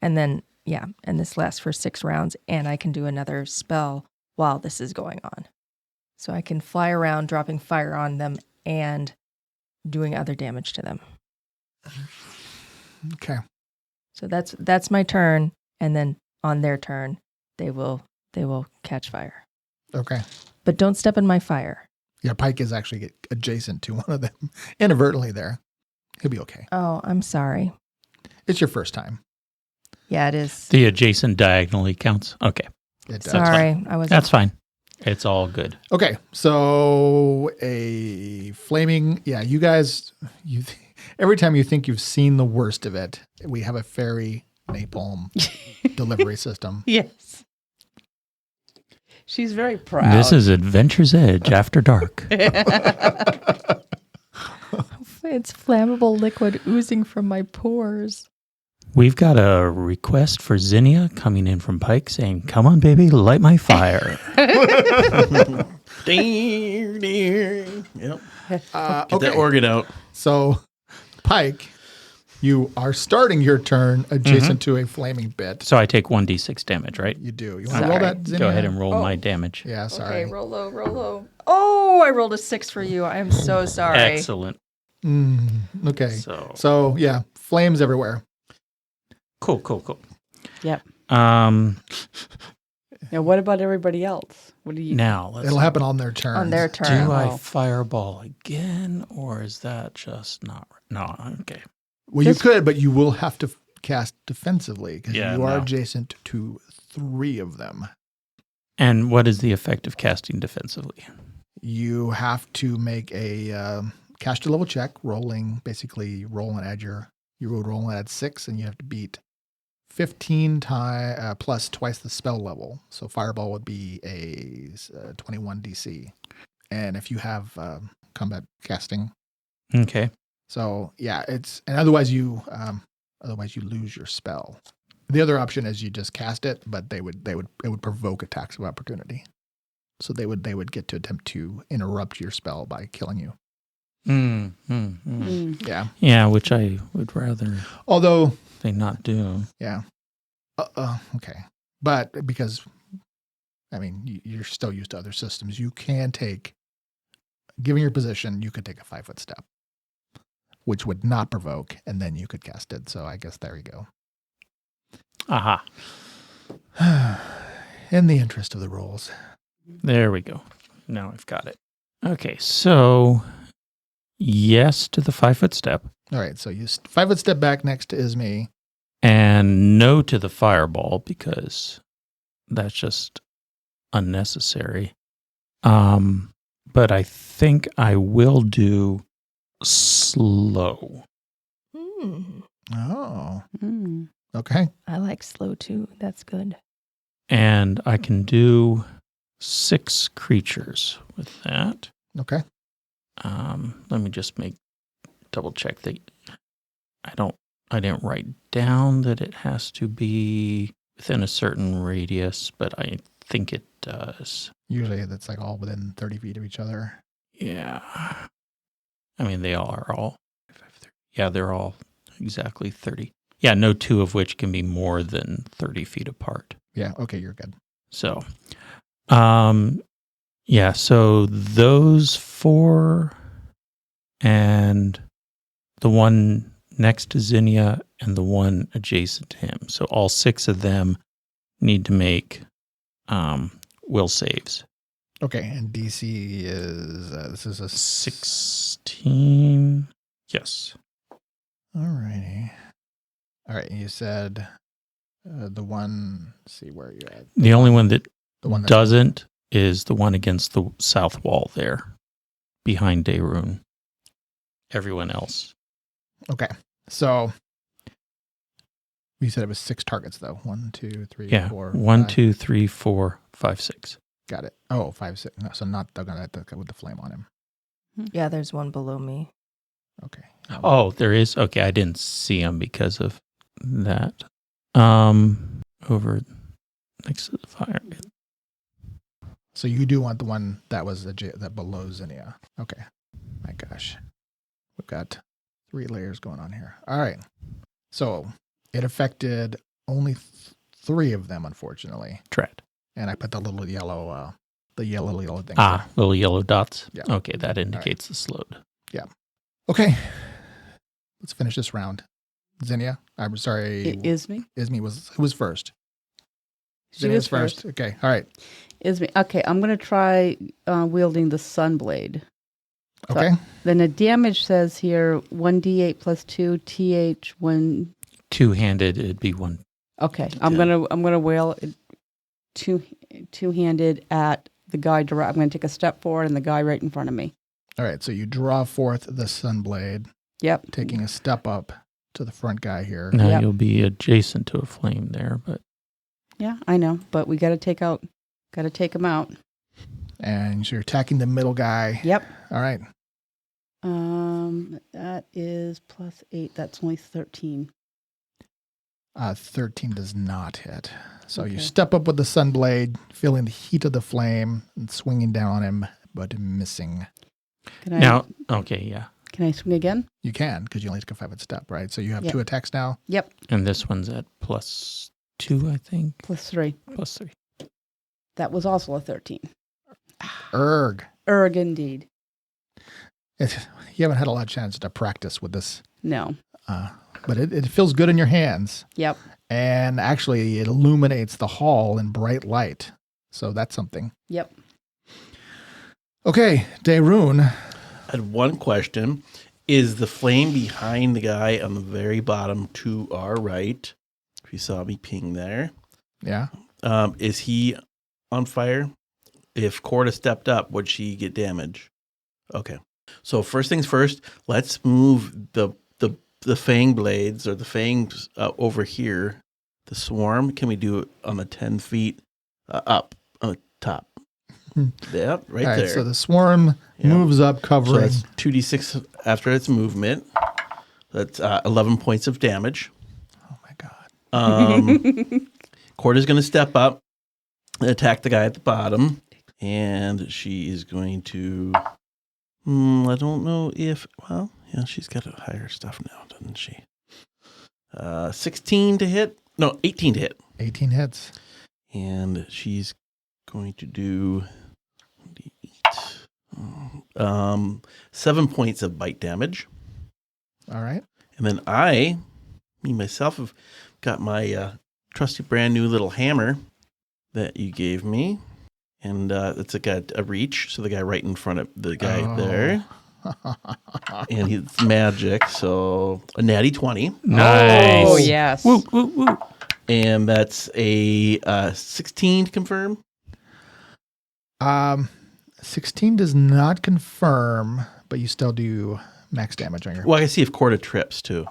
And then, yeah, and this lasts for 6 rounds, and I can do another spell while this is going on. So I can fly around dropping fire on them and doing other damage to them. okay. So that's my turn, and then on their turn, they will catch fire. Okay. But don't step in my fire. Yeah, Pike is actually adjacent to one of them inadvertently there. He'll be okay. Oh, I'm sorry. It's your first time. Yeah, it is. The adjacent diagonally counts. Okay. It does. Sorry, I was. That's fine. It's all good. Okay, so a flaming, you guys, every time you think you've seen the worst of it, we have a fairy napalm delivery system. Yes. She's very proud. This is Adventure's Edge After Dark. It's flammable liquid oozing from my pores. We've got a request for Zinnia coming in from Pike saying, "Come on, baby, light my fire." Ding, ding. Yep. Get Okay, that organ out. so Pike, you are starting your turn adjacent to a flaming bit. So I take 1d6 damage, right? You do. You want to roll Sorry. that, Zinnia? Go ahead and roll Oh. my damage. Yeah, sorry. Okay, roll low. Oh, I rolled a 6 for you. I am so sorry. Excellent. Okay. So So, yeah, flames everywhere. cool. Yep. Um, Now, what about everybody else? What do you? now let's. It'll happen on their turn. On their turn. Do I Oh. fireball again, or is that just not? No. Okay. Well, you could, but you will have to cast defensively because Yeah, you are no. adjacent to 3 of them. And what is the effect of casting defensively? You have to make a caster level check, roll and add you would roll and add 6, and you have to beat 15 plus twice the spell level. So fireball would be a 21 DC. And if you have combat casting, Okay. so yeah, and otherwise you lose your spell. The other option is you just cast it, but it would provoke attacks of opportunity. So they would get to attempt to interrupt your spell by killing you. Mm. Yeah. Yeah, which I would rather Although, they not do. yeah. Okay. But because, you're still used to other systems, you can take, given your position, you could take a 5-foot step. which would not provoke, and then you could cast it. So I guess there you go. Aha. In the interest of the rolls. There we go. Now I've got it. Okay, so yes to the 5-foot step. All right, so you 5-foot step back next to Ismi. And no to the fireball because that's just unnecessary. But I think I will do slow. Oh, Mm. okay. I like slow too. That's good. And I can do 6 creatures with that. Okay. Let me just double check that I didn't write down that it has to be within a certain radius, but I think it does. Usually that's like all within 30 feet of each other. Yeah. I mean, they are all. Yeah, they're all exactly 30. Yeah, no 2 of which can be more than 30 feet apart. Yeah, okay, you're good. So, yeah, so those 4 and the one next to Zinnia and the one adjacent to him. So all 6 of them need to make will saves. Okay, and DC is, this is a 16. Yes. All righty. All right, you said the one, let's see where you're at. The only one that The one that doesn't is the one against the south wall there, behind Daerun. Everyone else. Okay, so you said it was 6 targets though. 1, 2, 3, Yeah. 4. 1, 5. 2, 3, 4, 5, 6. Got it. Oh, 5, 6. No, so not the guy with the flame on him. Yeah, there's one below me. Okay. Oh, there is. Okay, I didn't see him because of that. Over next to the fire. So you do want the one that was that below Zinnia. Okay. My gosh. We've got 3 layers going on here. All right. So it affected only 3 of them, unfortunately. Tread. And I put the little yellow thing. Little yellow dots. Yeah. Okay, that indicates the slowed. Okay. Let's finish this round. Zinnia. I'm sorry. Ismi? Ismi was first. She Zinnia's was first. Okay. All right. Ismi. Okay, I'm going to try wielding the Sunblade. So- Okay. Then the damage says here 1d8 plus 2 th 1. 2-handed, it'd be 1. Okay, I'm gonna wail it two-handed at the guy direct. I'm gonna take a step forward and the guy right in front of me. All right. So you draw forth the Sunblade, Yep. taking a step up to the front guy here. Now Yep. you'll be adjacent to a flame there, but Yeah, I know, but we got to take him out. And so you're attacking the middle guy. Yep. All right. That is plus 8. That's only 13. 13 does not hit. So you Okay. step up with the Sunblade, feeling the heat of the flame and swinging down on him, but missing. Can I, now, okay, yeah. can I swing again? You can, because you only take a 5-foot step, right? So you have Yep. 2 attacks now. Yep. And this one's at plus 2, I think. Plus 3. Plus 3. That was also a 13. Erg. Erg indeed. You haven't had a lot of chance to practice with this, No. but it feels good in your hands. Yep. And actually, it illuminates the hall in bright light. So that's something. Yep. Okay, Daerun. I had one question. Is the flame behind the guy on the very bottom to our right? If you saw me ping there. Yeah. Is he on fire? If Corda stepped up, would she get damage? Okay. So first things first, let's move the fang blades or the fangs over here. The swarm, can we do it on the 10 feet up on the top? Yep, right All right, there. so the swarm Yeah. moves up, So covering. that's 2d6 after its movement. That's 11 points of damage. Oh, my God. Corda's going to step up and attack the guy at the bottom. And she is going to... I don't know if... Well, yeah, she's got a higher stuff now, doesn't she? 16 to hit. No, 18 to hit. 18 hits. And she's going to do 7 points of bite damage. All right. And then me myself, have got my trusty brand new little hammer that you gave me. And it's got a reach, so the guy right in front of the guy there. And he's magic, so a natty 20. Nice. Oh, yes. Woo, woo, woo. And that's a 16 to confirm. 16 does not confirm, but you still do max damage on your. Well, I can see if Corda trips too.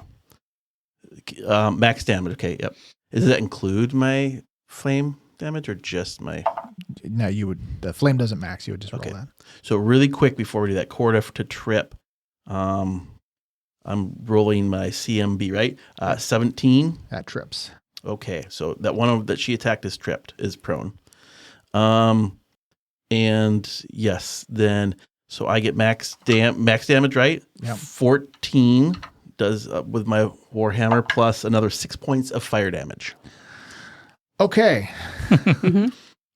Max damage, okay, yep. Does that include my flame damage or just my... No, you would. The flame doesn't max. You would just roll that. So really quick before we do that, Corda to trip. I'm rolling my CMB, right? 17. That trips. Okay, so that one that she attacked is tripped, is prone. And yes, then so I get max damage, right? Yep. 14 does with my Warhammer plus another 6 points of fire damage. Okay.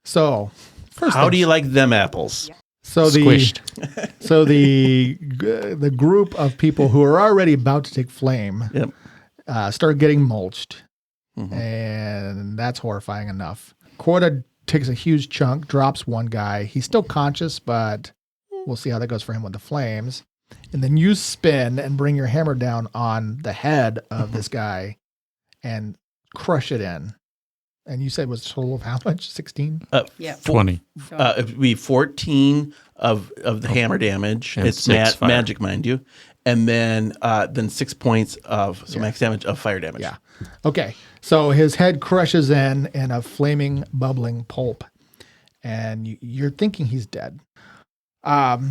So first, How do you like them apples? So Squished. the group of people who are already about to take flame start getting mulched, and that's horrifying enough. Corda takes a huge chunk, drops one guy. He's still conscious, but we'll see how that goes for him with the flames. And then you spin and bring your hammer down on the head of this guy and crush it in. And you said it was a total of how much? 16? Yeah. 20. It would be 14 of the hammer damage. And It's 6 fire. magic, mind you. And then 6 points of max damage of fire damage. Yeah. Okay. So his head crushes in a flaming, bubbling pulp. And you're thinking he's dead.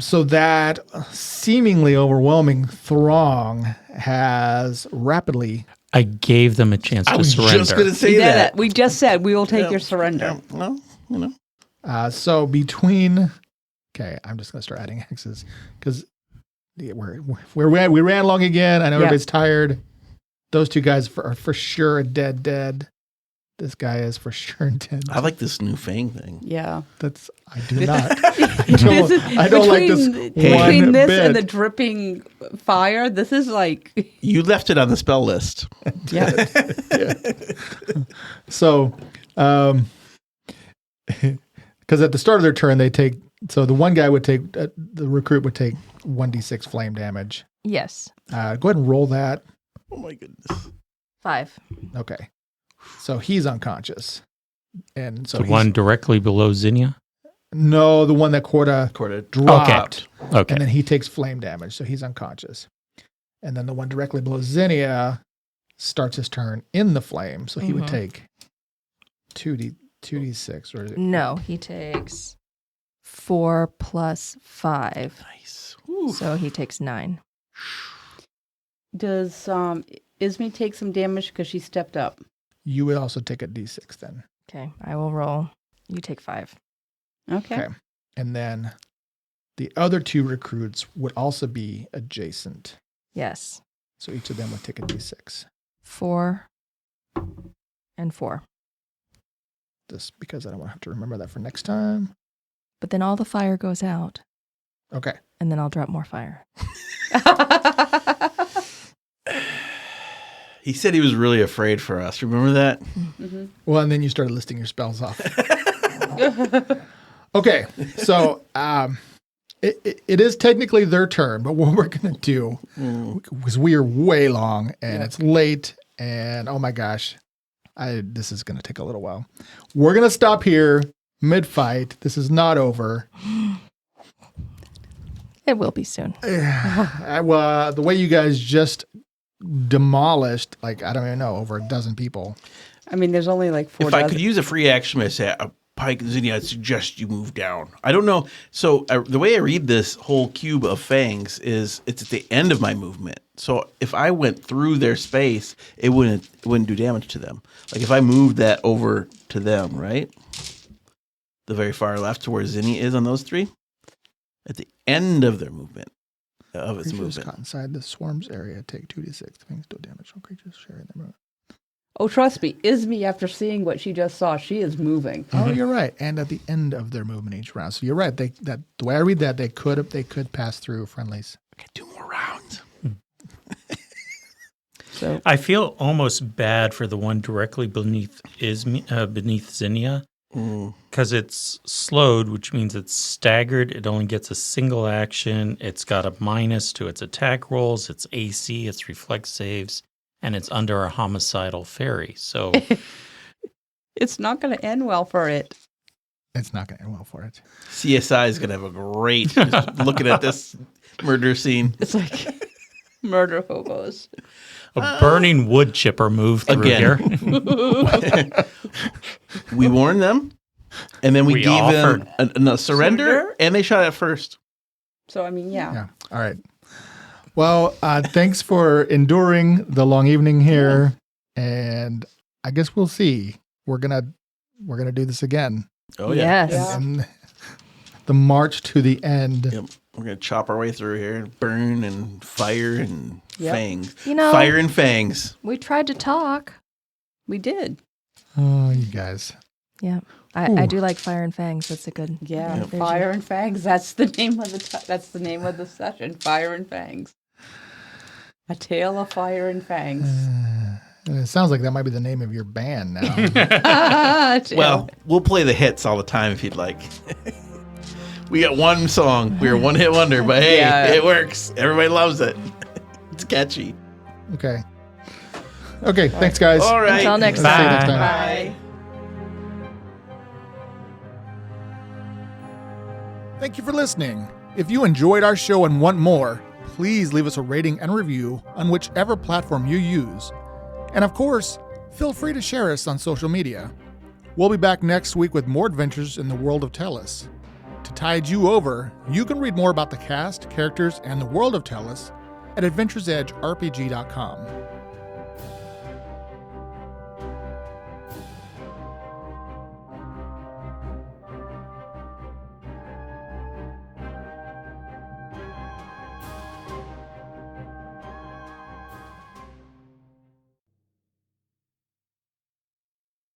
So that seemingly overwhelming throng has rapidly... I gave them a chance I to was surrender. just going to say We did that. it. We just said we will take your surrender. Yeah, well, you know. So between... Okay, I'm just going to start adding X's because we ran long again. I know everybody's tired. Those two guys are for sure dead. This guy is for sure dead. I like this new Fang thing. Yeah. I do not. I don't like this Between one this bit. and the dripping fire, this is like... You left it on the spell list. Yeah. So, because at the start of their turn, they take... So the one guy would take... the recruit would take 1d6 flame damage. Yes. Go ahead and roll that. Oh my goodness. 5. Okay. So he's unconscious. And so The one directly below Zinnia? No, the one that Corda Corda dropped. Okay. And then he takes flame damage, so he's unconscious. And then the one directly below Zinnia starts his turn in the flame, so he would take 2d6. Or is it? No, he takes 4 plus 5. Nice. So he takes 9. Does Ismi take some damage because she stepped up? You would also take a d6 then. Okay, I will roll. You take 5. Okay. And then the other two recruits would also be adjacent. Yes. So each of them would take a d6. 4 and 4. Just because I don't want to have to remember that for next time. But then all the fire goes out, Okay. and then I'll drop more fire. He said he was really afraid for us. Remember that? Mm-hmm. Well, and then you started listing your spells off. Okay, so it is technically their turn, but what we're going to do, because we are way long, and it's late, and oh my gosh, this is going to take a little while. We're going to stop here mid-fight. This is not over. It will be soon. Well, the way you guys just demolished, like, I don't even know, over a dozen people. I mean, there's only like 4 If dozen. I could use a free action, I'd say, Pike and Zinnia, I'd suggest you move down. I don't know. So the way I read this whole cube of fangs is it's at the end of my movement. So if I went through their space, it wouldn't do damage to them. Like if I moved that over to them, right? The very far left to where Zinnia is on those three. At the end of their movement. Of its Creatures movement. caught inside the swarm's area take 2d6. Things do damage. All creatures sharing their movement. Oh, trust me, Ismi, after seeing what she just saw, she is moving. Oh, you're right. And at the end of their movement each round. So you're right. The way I read that, they could pass through friendlies. Okay, 2 more rounds. So I feel almost bad for the one directly beneath Zinnia Mm. because it's slowed, which means it's staggered. It only gets a single action. It's got a minus to its attack rolls, its AC, its reflex saves, and it's under a homicidal fairy. So it's not going to end well for it. It's not going to end well for it. CSI is gonna have a great just looking at this murder scene It's like murder hobos. a burning wood chipper moved through Again. here. We warned them, and then we We gave them a surrender, Surrender? and they shot at first. So, I mean, yeah. Yeah. All right. Well, thanks for enduring the long evening here, and I guess we'll see. We're gonna do this again. Oh yeah, Yes. Yeah. And the march to the end. Yep. We're gonna chop our way through here, and burn and fire and Yep. fangs. You know, Fire and fangs. we tried to talk. We did. Oh, you guys. Yeah. Ooh. I do like Fire and Fangs. That's a good Yeah, version. Fire and Fangs. That's the name of that's the name of the session. Fire and Fangs. A tale of fire and fangs. It sounds like that might be the name of your band now. Well, we'll play the hits all the time if you'd like. We got one song. We're a one-hit wonder, but hey, Yeah. it works. Everybody loves it. It's catchy. Okay. Okay. Thanks, guys. All right. Until next See you time. next time. Bye. Thank you for listening. If you enjoyed our show and want more, please leave us a rating and review on whichever platform you use. And of course, feel free to share us on social media. We'll be back next week with more adventures in the World of Tellus. To tide you over, you can read more about the cast, characters, and the World of Tellus at AdventuresEdgeRPG.com.